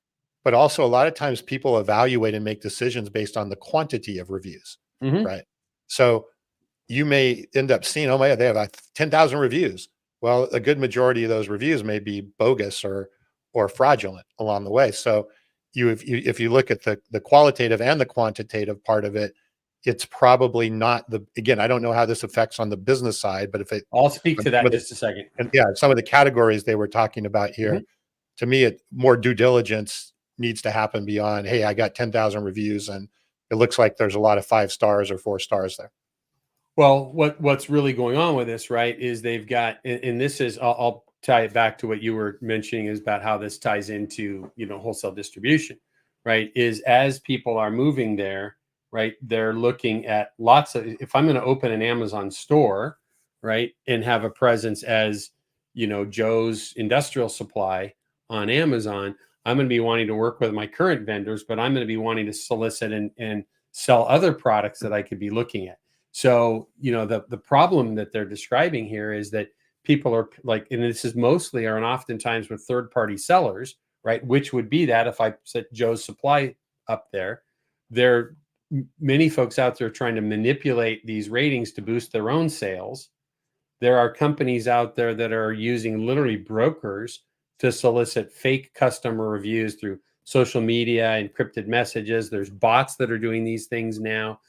but also a lot of times people evaluate and make decisions based on the quantity of reviews, Mm-hmm. right? So you may end up seeing, oh my God, they have like 10,000 reviews. Well, a good majority of those reviews may be bogus or fraudulent along the way. So if you look at the qualitative and the quantitative part of it, it's probably not again, I don't know how this affects on the business side, but I'll speak to that in just a second. And yeah, some of the categories they were talking about here, Mm-hmm. to me, more due diligence needs to happen beyond, hey, I got 10,000 reviews and it looks like there's a lot of 5 stars or 4 stars there. Well, what's really going on with this, right, is they've got, and this is, I'll tie it back to what you were mentioning, is about how this ties into, wholesale distribution, right, is as people are moving there, right, they're looking at lots of, if I'm going to open an Amazon store, right, and have a presence as, Joe's Industrial Supply on Amazon, I'm going to be wanting to work with my current vendors, but I'm going to be wanting to solicit and sell other products that I could be looking at. So, the problem that they're describing here is that people are like, and this is mostly and oftentimes with third-party sellers, right? Which would be that if I set Joe's Supply up there, there are many folks out there trying to manipulate these ratings to boost their own sales. There are companies out there that are using literally brokers to solicit fake customer reviews through social media, encrypted messages. There's bots that are doing these things now.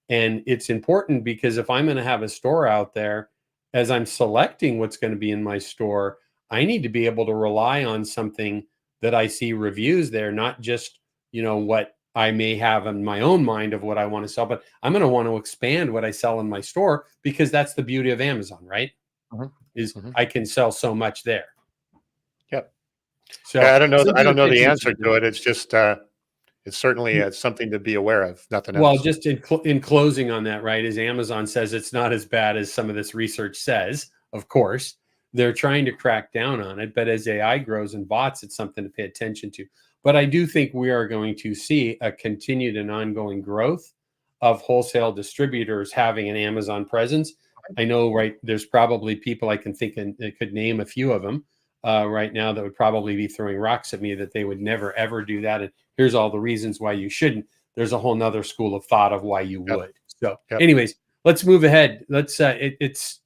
And it's important because if I'm going to have a store out there, as I'm selecting what's going to be in my store, I need to be able to rely on something that I see reviews there, not just, what I may have in my own mind of what I want to sell, but I'm going to want to expand what I sell in my store, because that's the beauty of Amazon, right? Mm-hmm. Is I can sell so much there. Yep. So yeah, I don't know the attention answer to it. It's just, it's certainly something to be aware of, nothing Well, else. just in closing on that, right, is Amazon says it's not as bad as some of this research says. Of course, they're trying to crack down on it, but as AI grows and bots, it's something to pay attention to. But I do think we are going to see a continued and ongoing growth of wholesale distributors having an Amazon presence. I know, right, there's probably people I can think and could name a few of them right now that would probably be throwing rocks at me that they would never, ever do that. And here's all the reasons why you shouldn't. There's a whole nother school of thought of why you would. So anyways, let's move ahead. Let's it's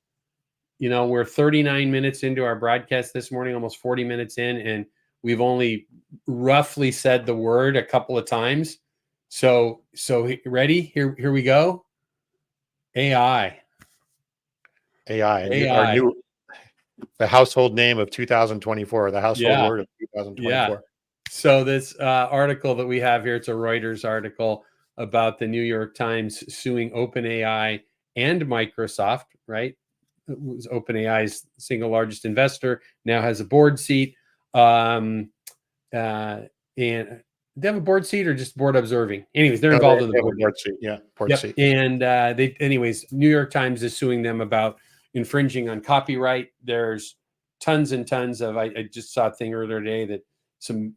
we're 39 minutes into our broadcast this morning, almost 40 minutes in, and we've only roughly said the word a couple of times. So ready? Here we go. AI. AI. The household name of 2024, the household Yeah. word of Yeah. 2024. So this article that we have here, it's a Reuters article about the New York Times suing OpenAI and Microsoft, right? OpenAI's single largest investor, now has a board seat. And they have a board seat or just board observing? Anyways, they're No, involved in the they have a board. board seat. Yeah, board Yep. seat. And New York Times is suing them about infringing on copyright. There's tons and tons of, I just saw a thing earlier today that some,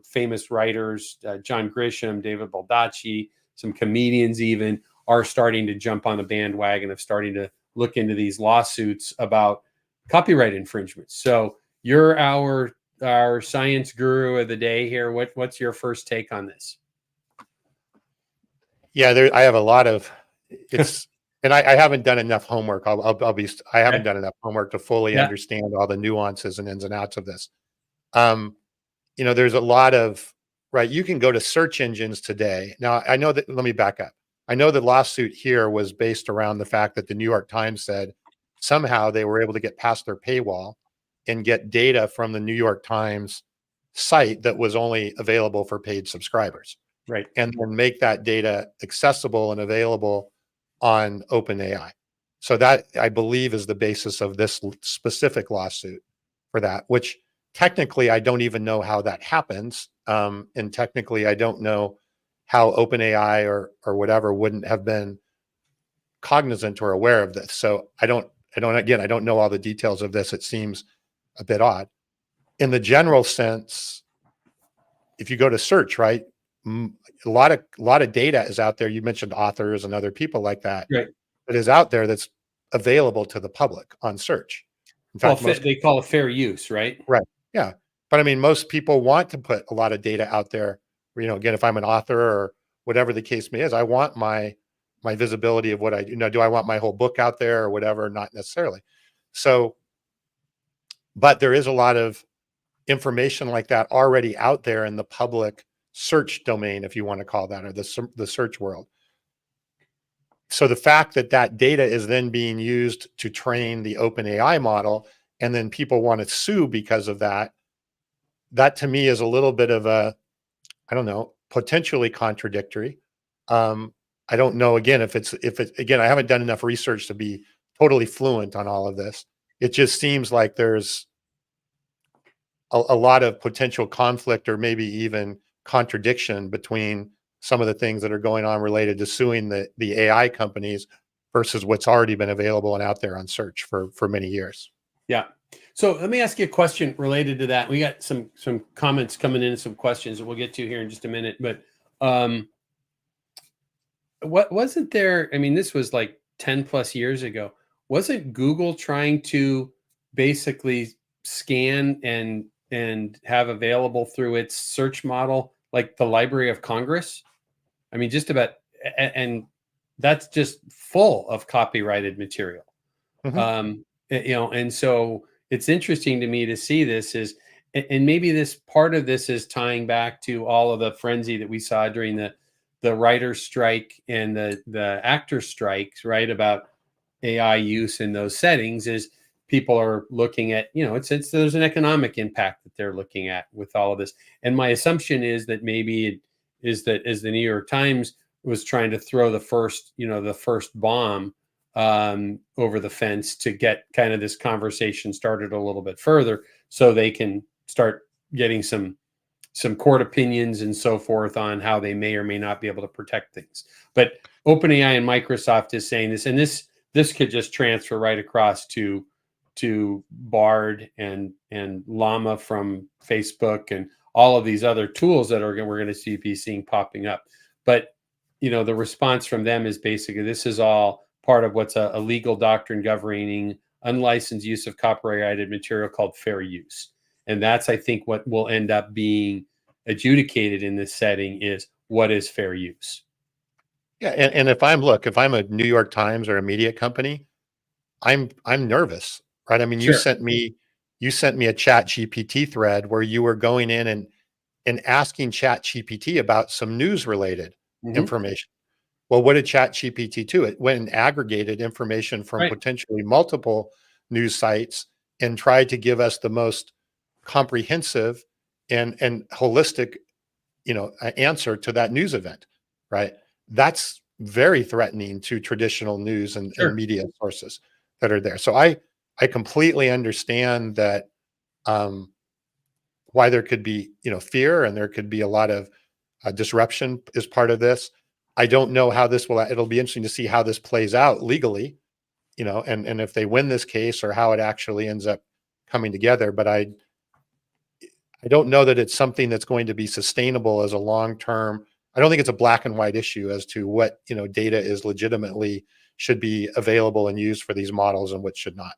famous writers, John Grisham, David Baldacci, some comedians even are starting to jump on the bandwagon of starting to look into these lawsuits about copyright infringements. So you're our science guru of the day here. What's your first take on this? Yeah, I have a lot of it's, and I haven't done enough homework. I haven't done enough homework to fully understand all the nuances and ins and outs of this. There's a lot of, right. You can go to search engines today. Now, I know that, let me back up. I know the lawsuit here was based around the fact that the New York Times said somehow they were able to get past their paywall and get data from the New York Times site that was only available for paid subscribers. Right. And then make that data accessible and available on OpenAI. So that, I believe, is the basis of this specific lawsuit for that, which technically I don't even know how that happens. And technically I don't know how OpenAI or whatever wouldn't have been cognizant or aware of this. So I don't know all the details of this. It seems a bit odd. In the general sense, if you go to search, right, a lot of data is out there. You mentioned authors and other people like that. Right. That is out there that's available to the public on search. In fact, they call it fair use, right? Right. Yeah. But I mean, most people want to put a lot of data out there. Again, if I'm an author or whatever the case may is, I want my visibility of what I do. Do I want my whole book out there or whatever? Not necessarily. So, but there is a lot of information like that already out there in the public search domain, if you want to call that, or the search world. So the fact that that data is then being used to train the OpenAI model, and then people want to sue because of that, that to me is a little bit of a, I don't know, potentially contradictory. I don't know, again, if it's again, I haven't done enough research to be totally fluent on all of this. It just seems like there's a lot of potential conflict or maybe even contradiction between some of the things that are going on related to suing the AI companies versus what's already been available and out there on search for many years. Yeah. So let me ask you a question related to that. We got some comments coming in, some questions that we'll get to here in just a minute. But what wasn't there? I mean, this was like 10 plus years ago. Wasn't Google trying to basically scan and have available through its search model like the Library of Congress? I mean, just about, and that's just full of copyrighted material. Mm-hmm. And so it's interesting to me to see this and maybe this part of this is tying back to all of the frenzy that we saw during the writer's strike and the actor strikes, right? About AI use in those settings is people are looking at, there's an economic impact that they're looking at with all of this. And my assumption is that maybe it is that as the New York Times was trying to throw the first bomb over the fence to get kind of this conversation started a little bit further so they can start getting some court opinions and so forth on how they may or may not be able to protect things. But OpenAI and Microsoft is saying this, and this could just transfer right across to Bard and Llama from Facebook and all of these other tools that we're going to be seeing popping up. But the response from them is basically this is all part of what's a legal doctrine governing unlicensed use of copyrighted material called fair use. And that's, I think, what will end up being adjudicated in this setting is what is fair use. Yeah, and if I'm a New York Times or a media company, I'm nervous, right? I mean, Sure. you sent me a Chat GPT thread where you were going in and asking Chat GPT about some news related information. Well, what did ChatGPT do? It went and aggregated information from Right. potentially multiple news sites and tried to give us the most comprehensive and holistic, answer to that news event, right? That's very threatening to traditional news and Sure. media sources that are there. So I completely understand that, why there could be, fear, and there could be a lot of disruption is part of this. I don't know how this will. It'll be interesting to see how this plays out legally, and if they win this case, or how it actually ends up coming together. But I don't know that it's something that's going to be sustainable as a long term. I don't think it's a black and white issue as to what, data is legitimately should be available and used for these models and what should not.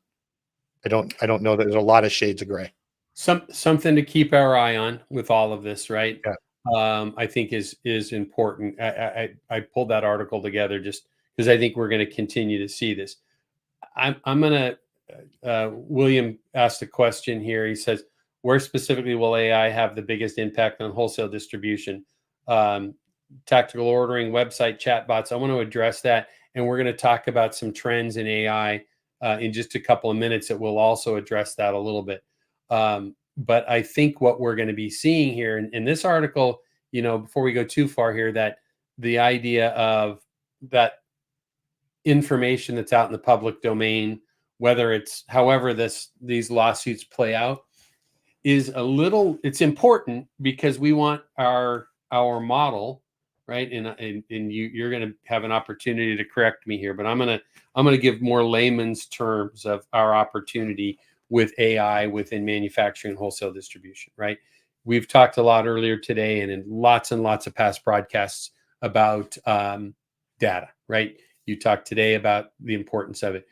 I don't know that there's a lot of shades of gray. Something to keep our eye on with all of this, right? Yeah. I think is important. I pulled that article together just because I think we're going to continue to see this. I'm going to William asked a question here. He says, where specifically will AI have the biggest impact on wholesale distribution? Tactical ordering, website, chatbots. I want to address that. And we're going to talk about some trends in AI in just a couple of minutes that will also address that a little bit. But I think what we're going to be seeing here in this article, before we go too far here, that the idea of that information that's out in the public domain, whether it's however these lawsuits play out, is it's important because we want our model, right? And you're going to have an opportunity to correct me here, but I'm going to give more layman's terms of our opportunity with AI within manufacturing and wholesale distribution, right? We've talked a lot earlier today and in lots and lots of past broadcasts about data, right? You talked today about the importance of it.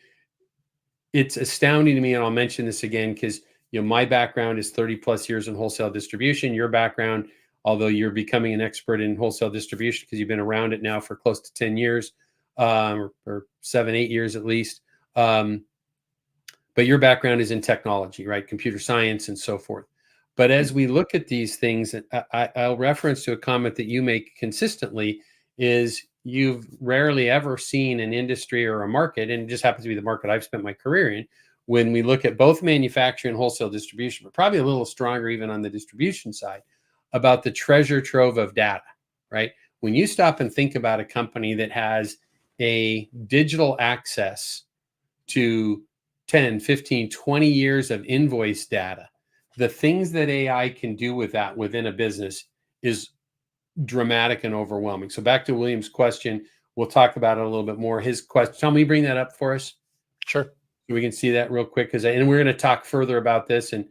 It's astounding to me, and I'll mention this again because my background is 30 plus years in wholesale distribution. Your background, although you're becoming an expert in wholesale distribution because you've been around it now for close to 10 years, or 7, 8 years at least. But your background is in technology, right? Computer science and so forth. But as we look at these things, I'll reference to a comment that you make consistently is you've rarely ever seen an industry or a market, and it just happens to be the market I've spent my career in, when we look at both manufacturing and wholesale distribution, but probably a little stronger even on the distribution side, about the treasure trove of data, right? When you stop and think about a company that has a digital access to 10, 15, 20 years of invoice data, the things that AI can do with that within a business is dramatic and overwhelming. So back to William's question, we'll talk about it a little bit more. His question, tell me, bring that up for us. Sure. So we can see that real quick, and we're going to talk further about this. And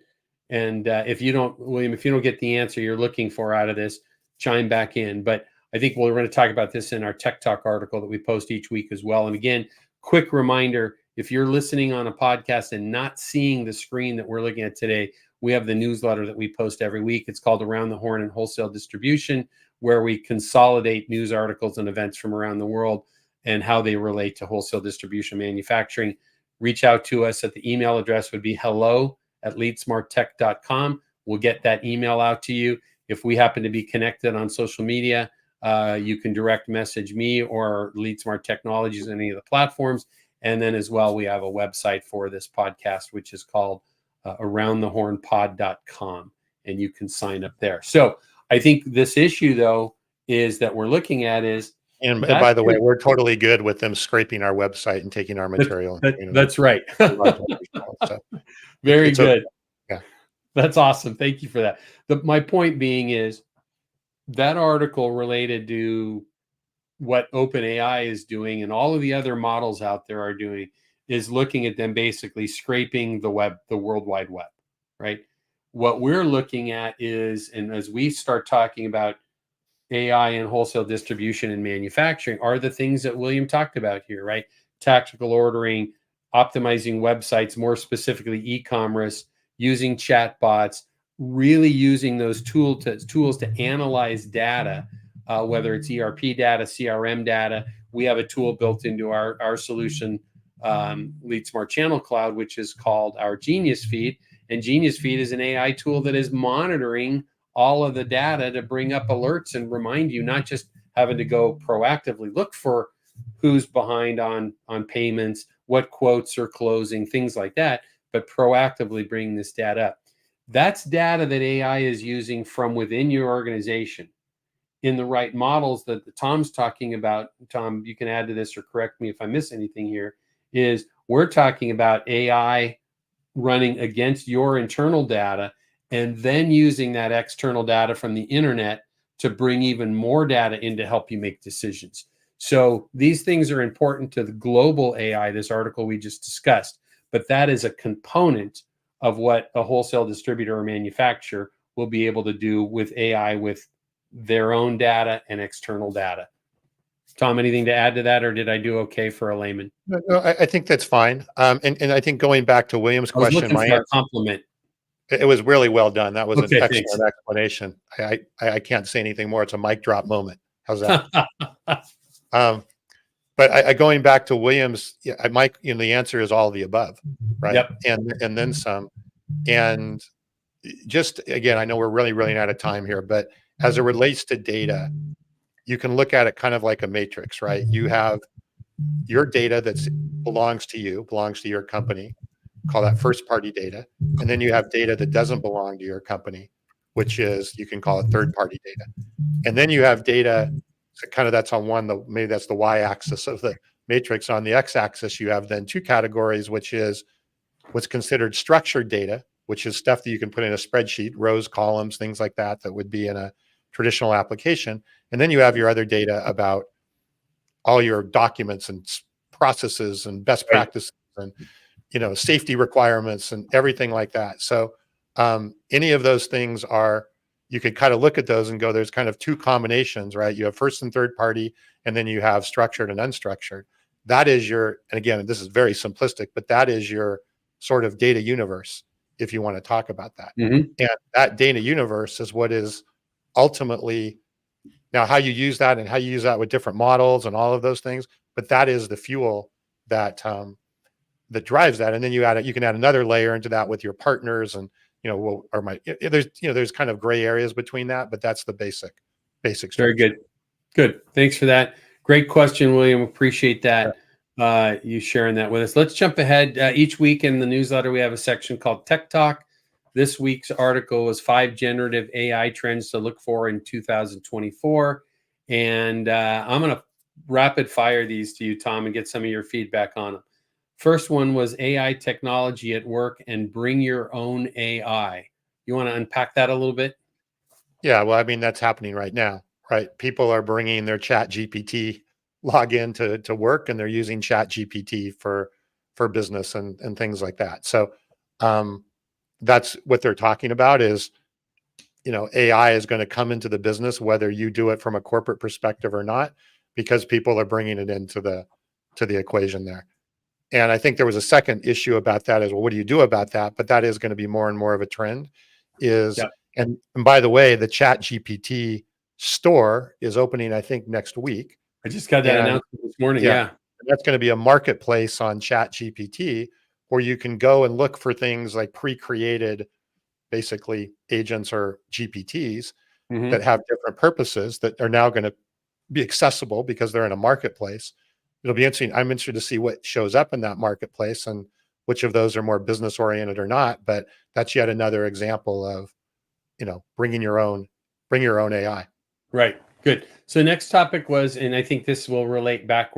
if you don't, William, if you don't get the answer you're looking for out of this, chime back in. But I think we're going to talk about this in our Tech Talk article that we post each week as well. And again, quick reminder, if you're listening on a podcast and not seeing the screen that we're looking at today, we have the newsletter that we post every week. It's called Around the Horn and Wholesale Distribution, where we consolidate news articles and events from around the world and how they relate to wholesale distribution manufacturing. Reach out to us at the email address would be hello@leadsmarttech.com. We'll get that email out to you. If we happen to be connected on social media, you can direct message me or LeadSmart Technologies on any of the platforms. And then as well, we have a website for this podcast, which is called aroundthehornpod.com, and you can sign up there. So I think this issue, though, is that we're looking at is, and by the way, we're totally good with them scraping our website and taking our material. That's right. Very good. Yeah, that's awesome. Thank you for that. My point being is that article related to what OpenAI is doing and all of the other models out there are doing is looking at them basically scraping the web, the World Wide Web, right? What we're looking at is, and as we start talking about AI and wholesale distribution and manufacturing, are the things that William talked about here, right? Tactical ordering, optimizing websites, more specifically e-commerce, using chatbots, really using those tools to analyze data, whether it's ERP data, CRM data. We have a tool built into our solution, LeadSmart Channel Cloud, which is called our Genius Feed. And Genius Feed is an AI tool that is monitoring all of the data to bring up alerts and remind you not just having to go proactively look for who's behind on payments, what quotes are closing, things like that, but proactively bring this data up. That's data that AI is using from within your organization in the right models that Tom's talking about. Tom, you can add to this or correct me if I miss anything here, is we're talking about AI running against your internal data and then using that external data from the internet to bring even more data in to help you make decisions. So these things are important to the global AI, this article we just discussed, but that is a component of what a wholesale distributor or manufacturer will be able to do with AI with their own data and external data. Tom, anything to add to that, or did I do okay for a layman? No, I think that's fine. And I think going back to William's I was question, looking for a compliment. it was really well done. That was an Okay, thanks. excellent explanation. I can't say anything more. It's a mic drop moment. How's that? But going back to Williams, yeah, Mike, the answer is all of the above, right? Yep. And then some. And just again, I know we're really running out of time here, but as it relates to data, you can look at it kind of like a matrix, right? You have your data that belongs to you, belongs to your company, call that first party data. And then you have data that doesn't belong to your company, which is, you can call it third party data. And then you have data, so kind of that's on one, maybe that's the y axis of the matrix. On the x axis, you have then two categories, which is what's considered structured data, which is stuff that you can put in a spreadsheet, rows, columns, things like that, that would be in a traditional application. And then you have your other data about all your documents and processes and best practices and safety requirements and everything like that. So any of those things are, you could kind of look at those and go, there's kind of two combinations, right? You have first and third party, and then you have structured and unstructured. That is your, and again, this is very simplistic, but that is your sort of data universe, if you want to talk about that. Mm-hmm. And that data universe is what is ultimately, now how you use that and how you use that with different models and all of those things, but that is the fuel that that drives that. And then you can add another layer into that with your partners, and there's kind of gray areas between that, but that's the basic structure. Very good. Thanks for that. Great question, William. Appreciate that. You sharing that with us. Let's jump ahead. Each week in the newsletter, we have a section called Tech Talk. This week's article was 5 generative AI trends to look for in 2024. And I'm going to rapid fire these to you, Tom, and get some of your feedback on them. First one was AI technology at work and bring your own AI. You want to unpack that a little bit? Yeah, well, I mean, that's happening right now, right? People are bringing their Chat GPT login to work, and they're using Chat GPT for business and things like that. So that's what they're talking about is, AI is going to come into the business, whether you do it from a corporate perspective or not, because people are bringing it into the equation there. And I think there was a second issue about that as well. What do you do about that? But that is going to be more and more of a trend is, Yep. and by the way, the Chat GPT store is opening, I think, next week. I just got that announcement this morning. Yeah. And that's going to be a marketplace on Chat GPT where you can go and look for things like pre-created, basically agents or GPTs that have different purposes that are now going to be accessible because they're in a marketplace. It'll be interesting. I'm interested to see what shows up in that marketplace and which of those are more business oriented or not. But that's yet another example of, bring your own AI. Right. Good. So next topic was, and I think this will relate back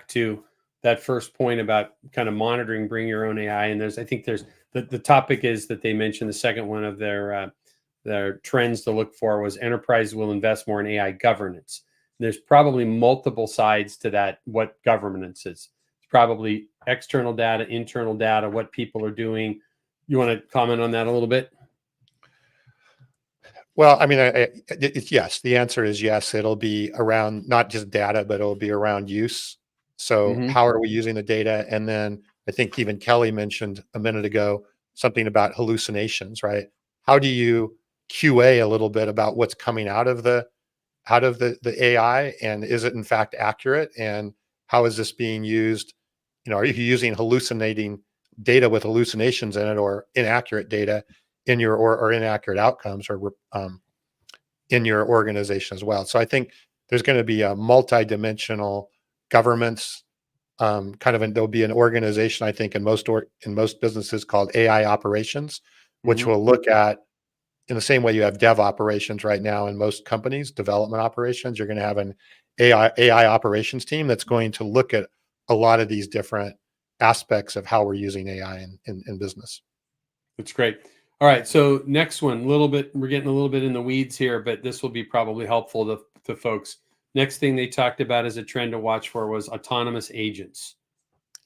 to that first point about kind of monitoring, bring your own AI. And the topic is that they mentioned the second one of their trends to look for was enterprise will invest more in AI governance. There's probably multiple sides to that. What governance is? It's probably external data, internal data, what people are doing. You want to comment on that a little bit? Well, I mean, it's yes. The answer is yes. It'll be around not just data, but it'll be around use. So how are we using the data? And then I think even Kelly mentioned a minute ago something about hallucinations, right? How do you QA a little bit about what's coming out of the AI, and is it in fact accurate? And how is this being used? Are you using hallucinating data with hallucinations in it, or inaccurate data in your or inaccurate outcomes or in your organization as well? So I think there's going to be a multi-dimensional governments there'll be an organization, I think, in most businesses called AI operations, which Mhm. will look at, in the same way you have dev operations right now in most companies, development operations, you're going to have an AI operations team that's going to look at a lot of these different aspects of how we're using AI in business. That's great. All right. So next one, we're getting a little bit in the weeds here, but this will be probably helpful to folks. Next thing they talked about as a trend to watch for was autonomous agents.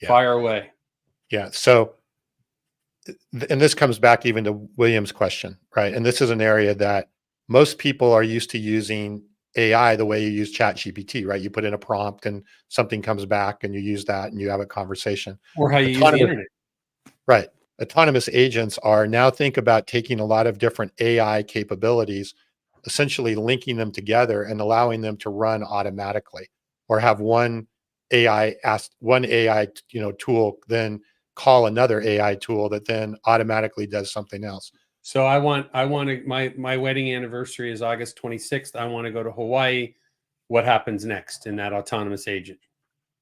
Yeah. Fire away. Yeah. So, and this comes back even to William's question, right? And this is an area that most people are used to using AI the way you use Chat GPT, right? You put in a prompt and something comes back and you use that and you have a conversation. Or how you use the Autonomous, internet. right. Autonomous agents are now, think about taking a lot of different AI capabilities, essentially linking them together and allowing them to run automatically, or have one AI, tool then call another AI tool that then automatically does something else. So my wedding anniversary is August 26th. I want to go to Hawaii. What happens next in that autonomous agent?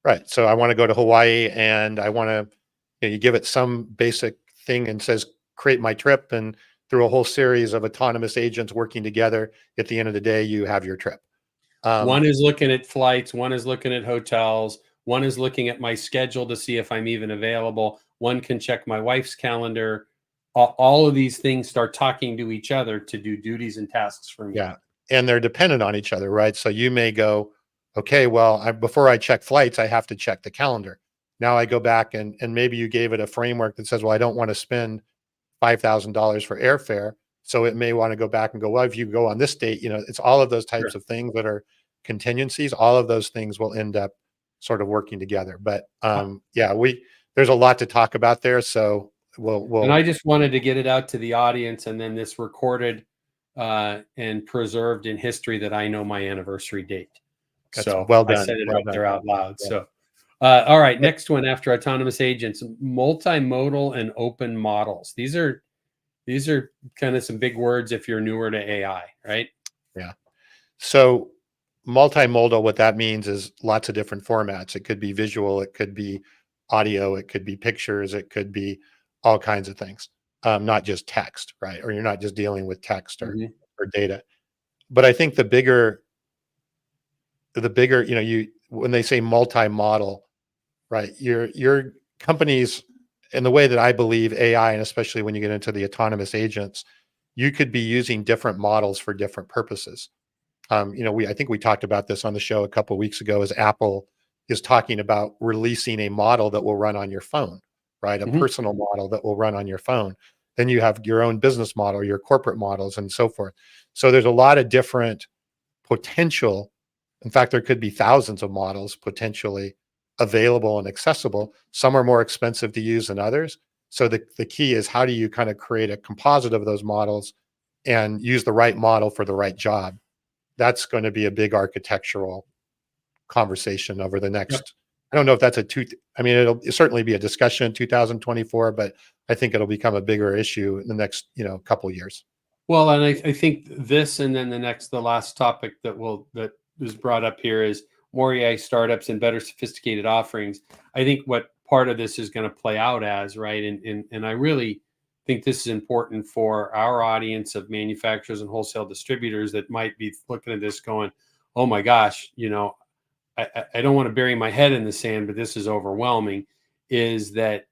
Right. So I want to go to Hawaii and I want to, you give it some basic thing and says, create my trip. And through a whole series of autonomous agents working together, at the end of the day, you have your trip. One is looking at flights, one is looking at hotels, one is looking at my schedule to see if I'm even available. One can check my wife's calendar. All of these things start talking to each other to do duties and tasks for me. Yeah. And they're dependent on each other, right? So you may go, okay, well, before I check flights, I have to check the calendar. Now I go back and maybe you gave it a framework that says, well, I don't want to spend $5,000 for airfare. So it may want to go back and go, well, if you go on this date, it's all of those Sure. types of things that are contingencies. All of those things will end up sort of working together. But yeah, there's a lot to talk about there. So And I we'll just wanted to get it out to the audience, and then this recorded and preserved in history that I know my anniversary date. that's So well I done. said it Well out done. there out loud. Yeah. So, all right, next one after autonomous agents, multimodal and open models. These are kind of some big words if you're newer to AI, right? Yeah. So multimodal, what that means is lots of different formats. It could be visual, it could be audio, it could be pictures, it could be all kinds of things, not just text, right? Or you're not just dealing with text Mhm. or data. But I think the bigger, you when they say multi-model, right? Your companies, and the way that I believe AI, and especially when you get into the autonomous agents, you could be using different models for different purposes. I think we talked about this on the show a couple of weeks ago, as Apple is talking about releasing a model that will run on your phone, right? A Mhm. personal model that will run on your phone. Then you have your own business model, your corporate models, and so forth. So there's a lot of different potential. In fact, there could be thousands of models potentially available and accessible. Some are more expensive to use than others. So the key is, how do you kind of create a composite of those models and use the right model for the right job? That's going to be a big architectural conversation over the Yep. next, I don't know if that's I mean, it'll certainly be a discussion in 2024, but I think it'll become a bigger issue in the next, couple years. Well, and I think this, and then the last topic that is brought up here is more AI startups and better sophisticated offerings. I think what part of this is going to play out as, right, and I really think this is important for our audience of manufacturers and wholesale distributors that might be looking at this going, oh my gosh, I don't want to bury my head in the sand, but this is overwhelming. Is that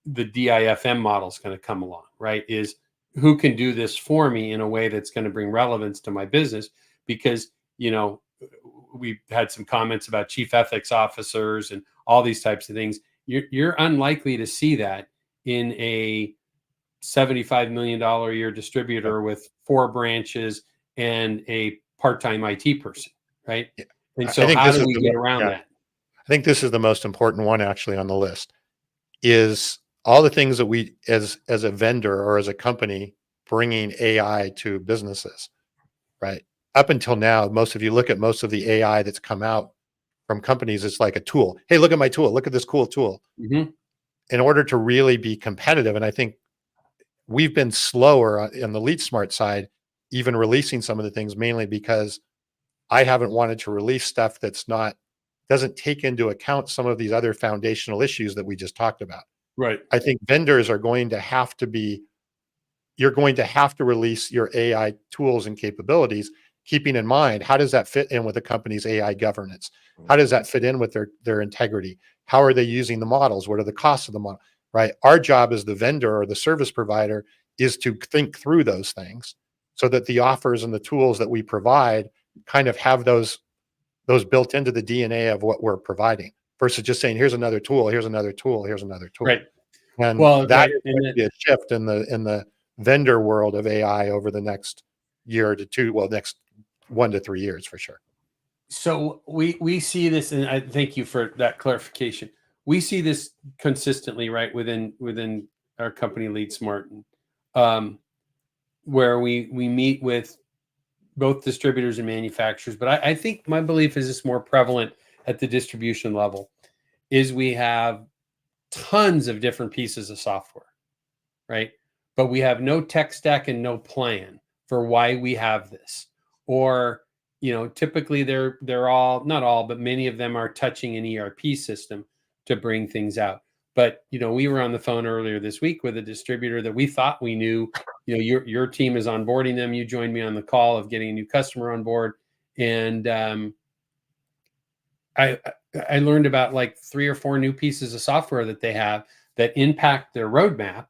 the DIFM model is going to come along, right? Is who can do this for me in a way that's going to bring relevance to my business? Because, we've had some comments about chief ethics officers and all these types of things. You're unlikely to see that in a $75 million a year Yeah. distributor with 4 branches and a part-time IT person, right? Yeah. And I so think how this do is we the get around yeah, that? I think this is the most important one actually on the list, is all the things that we as a vendor or as a company bringing AI to businesses, right? Up until now, look at most of the AI that's come out from companies, it's like a tool. Hey, look at my tool. Look at this cool tool. Mhm. In order to really be competitive, and I think we've been slower on the Lead Smart side, even releasing some of the things, mainly because I haven't wanted to release stuff doesn't take into account some of these other foundational issues that we just talked about. Right. I think vendors are going to have to you're going to have to release your AI tools and capabilities, keeping in mind, how does that fit in with the company's AI governance? How does that fit in with their integrity? How are they using the models? What are the costs of the model? Right. Our job as the vendor or the service provider is to think through those things so that the offers and the tools that we provide kind of have those built into the DNA of what we're providing versus just saying, here's another tool, here's another tool, here's another tool. Right. And Well, that right. is And going to be a shift in the vendor world of AI over the next year to two, well, next 1 to 3 years for sure. so we see this, and I thank you for that clarification. We see this consistently, right, within our company, Lead Smart, um, where we meet with both distributors and manufacturers. But I think my belief is it's more prevalent at the distribution level. Is we have tons of different pieces of software, right? But we have no tech stack and no plan for why we have this. Or, typically they're all, not all, but many of them are touching an ERP system to bring things out. But we were on the phone earlier this week with a distributor that we thought we knew. Your team is onboarding them. You joined me on the call of getting a new customer on board, and I learned about like 3 or 4 new pieces of software that they have that impact their roadmap,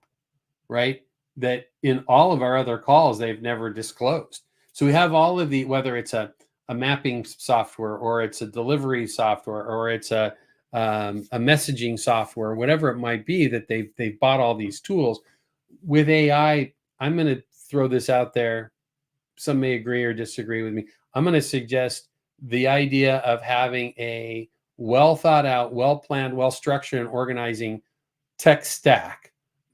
right? That in all of our other calls they've never disclosed. So we have all of whether it's a mapping software, or it's a delivery software, or it's a messaging software, whatever it might be, that they've bought all these tools. With AI, I'm going to throw this out there. Some may agree or disagree with me. I'm going to suggest the idea of having a well thought out, well planned, well structured, and organizing tech stack.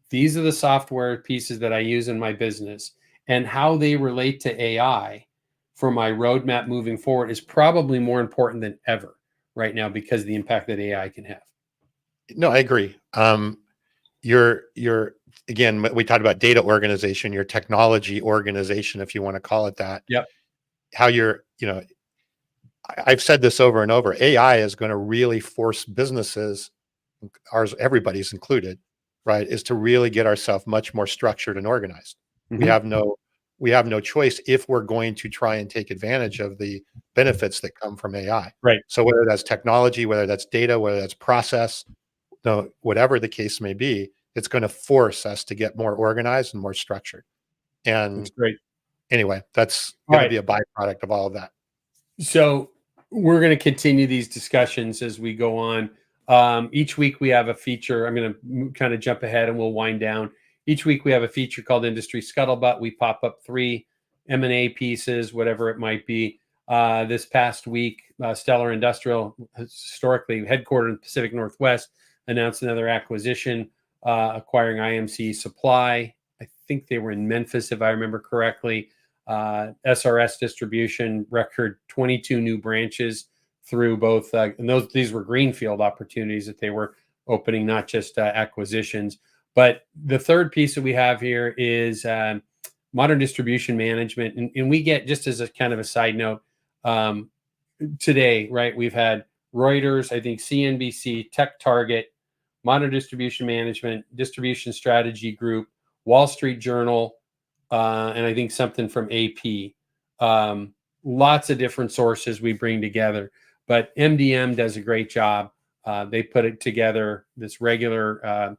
These are the software pieces that I use in my business, and how they relate to AI for my roadmap moving forward is probably more important than ever right now, because of the impact that AI can have. No, I agree. You're again, we talked about data organization, your technology organization, if you want to call it that. Yep. How I've said this over and over. AI is going to really force businesses, ours, everybody's included, right, is to really get ourselves much more structured and organized. Mm-hmm. We have no choice if we're going to try and take advantage of the benefits that come from AI. Right. So whether that's technology, whether that's data, whether that's process, whatever the case may be, it's going to force us to get more organized and more structured. And That's great. anyway, that's going to be a byproduct of all of that. So we're going to continue these discussions as we go on. Each week we have a feature. I'm going to kind of jump ahead and we'll wind down. Each week we have a feature called Industry Scuttlebutt. We pop up 3 M&A pieces, whatever it might be. This past week, Stellar Industrial, historically headquartered in the Pacific Northwest, announced another acquisition, acquiring IMC Supply. I think they were in Memphis, if I remember correctly. SRS Distribution, record 22 new branches through both, and these were greenfield opportunities that they were opening, not just acquisitions. But the third piece that we have here is modern distribution management, and we get, just as a kind of a side note, today, right? We've had Reuters, I think CNBC, Tech Target, Modern Distribution Management, Distribution Strategy Group, Wall Street Journal, and I think something from AP. Lots of different sources we bring together, but MDM does a great job. They put it together, this regular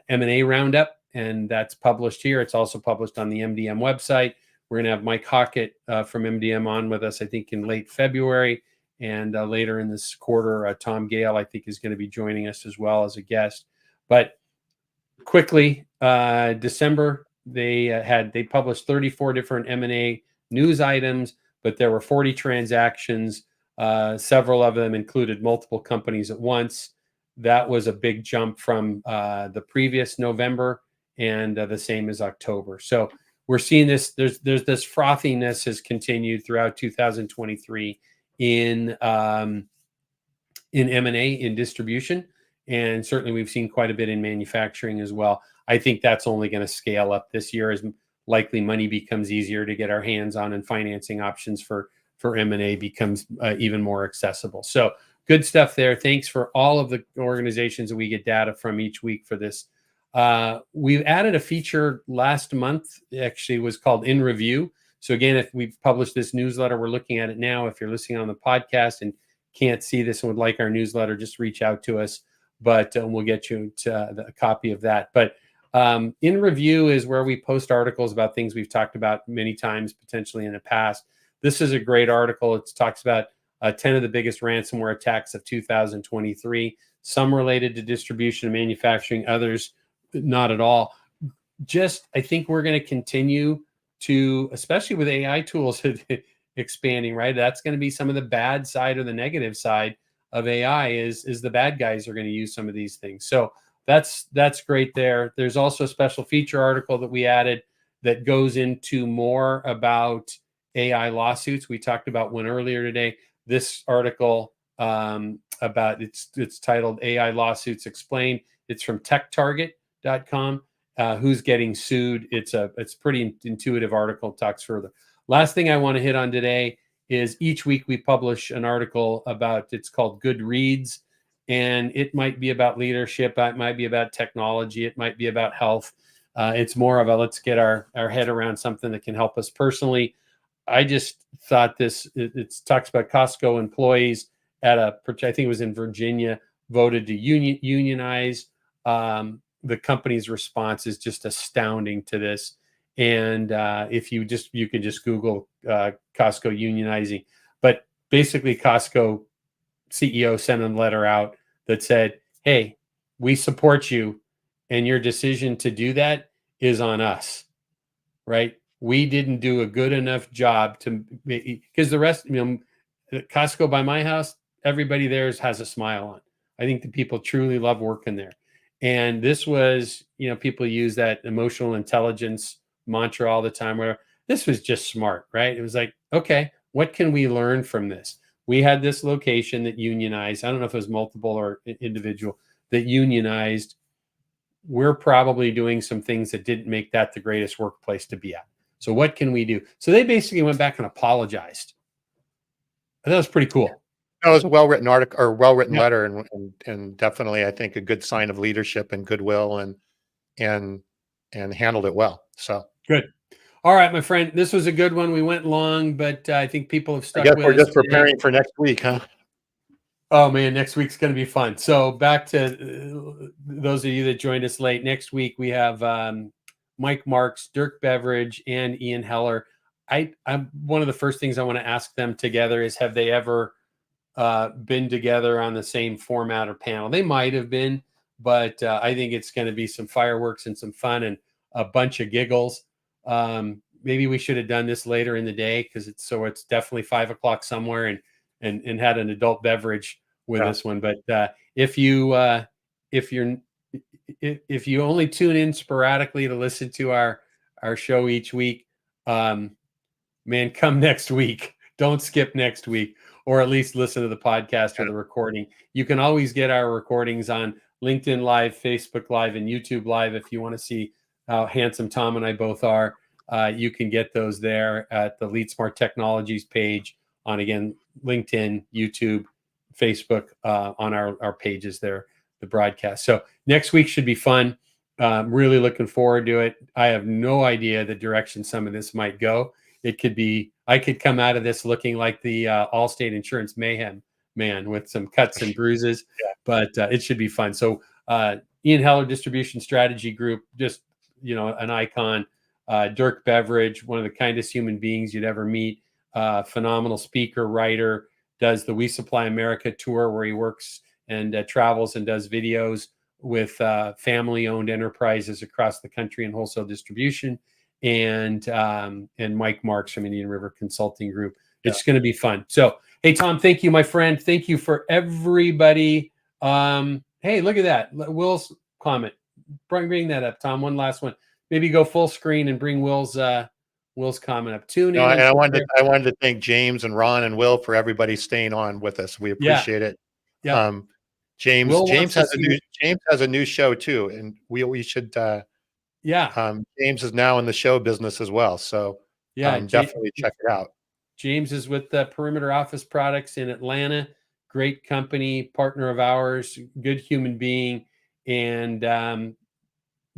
M&A roundup, and that's published here. It's also published on the MDM website. We're going to have Mike Hockett from MDM on with us, I think, in late February. And later in this quarter, Tom Gale, I think, is going to be joining us as well as a guest. But quickly, December, they published 34 different M&A news items, but there were 40 transactions. Several of them included multiple companies at once. That was a big jump from the previous November, and the same as October. So we're seeing this. There's this frothiness has continued throughout 2023 in M&A, in distribution, and certainly we've seen quite a bit in manufacturing as well. I think that's only going to scale up this year as likely money becomes easier to get our hands on, and financing options for for M&A becomes even more accessible. So good stuff there. Thanks for all of the organizations that we get data from each week for this. We've added a feature last month, actually was called In Review. So again, if we've published this newsletter, we're looking at it now. If you're listening on the podcast and can't see this and would like our newsletter, just reach out to us, but we'll get you a copy of that. But In Review is where we post articles about things we've talked about many times, potentially in the past. This is a great article. It talks about 10 of the biggest ransomware attacks of 2023, some related to distribution and manufacturing, others not at all. Just, I think we're going to continue to, especially with AI tools expanding, right? That's going to be some of the bad side or the negative side of AI is the bad guys are going to use some of these things. So that's great there. There's also a special feature article that we added that goes into more about AI lawsuits. We talked about one earlier today. This article about it's titled AI Lawsuits Explained. It's from techtarget.com. Who's getting sued. It's pretty intuitive article, talks further. Last thing I want to hit on today is each week we publish an article about, it's called Good Reads, and it might be about leadership, it might be about technology, it might be about health. It's more of a let's get our head around something that can help us personally. I just thought it talks about Costco employees at I think it was in Virginia, voted to unionize. The company's response is just astounding to this. And if you can just Google Costco unionizing. But basically, Costco CEO sent a letter out that said, hey, we support you, and your decision to do that is on us, right? We didn't do a good enough job because the rest, Costco by my house, everybody there has a smile on. I think the people truly love working there. And this was, people use that emotional intelligence mantra all the time, where this was just smart, right? It was like, okay, what can we learn from this? We had this location that unionized. I don't know if it was multiple or individual that unionized. We're probably doing some things that didn't make that the greatest workplace to be at. So what can we do? So they basically went back and apologized. That was pretty cool. It was a well-written article or well-written letter, and definitely, I think, a good sign of leadership and goodwill, and handled it well. So good. All right, my friend, this was a good one. We went long, but I think people have stuck I guess with we're us just preparing for next week, huh? Oh man, next week's going to be fun. So back to those of you that joined us late. Next week we have Mike Marks, Dirk Beveridge, and Ian Heller. I'm one of the first things I want to ask them together is, have they ever been together on the same format or panel? They might have been, but I think it's going to be some fireworks and some fun and a bunch of giggles. Maybe we should have done this later in the day because it's definitely 5 o'clock somewhere, and had an adult beverage with this one. But if you only tune in sporadically to listen to our show each week, man, come next week. Don't skip next week, or at least listen to the podcast or the recording. You can always get our recordings on LinkedIn Live, Facebook Live, and YouTube Live. If you want to see how handsome Tom and I both are, you can get those there at the Lead Smart Technologies page on, again, LinkedIn, YouTube, Facebook, on our pages there, the broadcast. So next week should be fun. Really looking forward to it. I have no idea the direction some of this might go. It could be, I could come out of this looking like the Allstate Insurance Mayhem man with some cuts and bruises, but it should be fun. So Ian Heller, Distribution Strategy Group, just, an icon. Dirk Beveridge, one of the kindest human beings you'd ever meet. Phenomenal speaker, writer, does the We Supply America tour where he works and travels and does videos with family-owned enterprises across the country in wholesale distribution, and Mike Marks from Indian River Consulting Group. It's going to be fun. So, hey, Tom, thank you, my friend. Thank you for everybody. Hey, look at that. Will's comment. Bring that up, Tom. One last one. Maybe go full screen and bring Will's comment up. Tune in. And I wanted to thank James and Ron and Will for everybody staying on with us. We appreciate it. Yeah. James has a new show too, and we should. James is now in the show business as well, so definitely check it out. James is with the Perimeter Office Products in Atlanta. Great company, partner of ours, good human being. And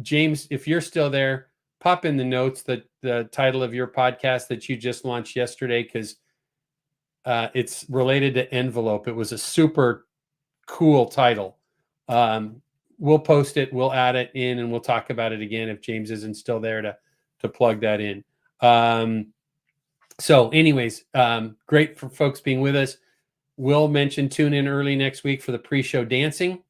James, if you're still there, pop in the notes the title of your podcast that you just launched yesterday, because it's related to envelope. It was a super cool title. We'll post it, we'll add it in, and we'll talk about it again if James isn't still there to plug that in. So anyways, great for folks being with us. We'll mention tune in early next week for the pre-show dancing.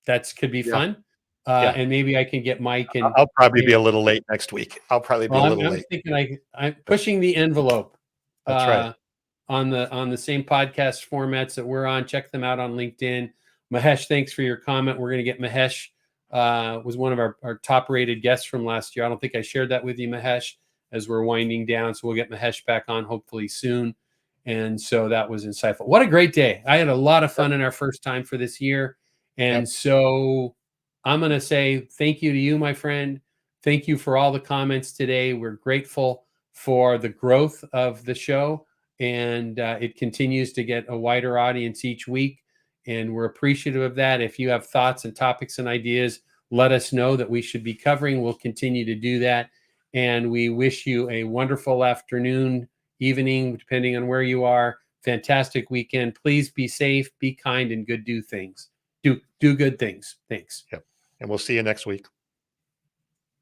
That could be fun. And maybe I can get Mike and I'll probably be a little late next week. I'll probably be a little I'm late. thinking I'm pushing the envelope. That's right. On the same podcast formats that we're on. Check them out on LinkedIn. Mahesh, thanks for your comment. We're going to get Mahesh, was one of our top rated guests from last year. I don't think I shared that with you, Mahesh, as we're winding down. So we'll get Mahesh back on hopefully soon. And so that was insightful. What a great day. I had a lot of fun in our first time for this year. And so I'm going to say thank you to you, my friend. Thank you for all the comments today. We're grateful for the growth of the show, and it continues to get a wider audience each week, and we're appreciative of that. If you have thoughts and topics and ideas, let us know that we should be covering. We'll continue to do that, and we wish you a wonderful afternoon, evening, depending on where you are. Fantastic weekend. Please be safe, be kind, and do good things. Thanks. Yep. And we'll see you next week.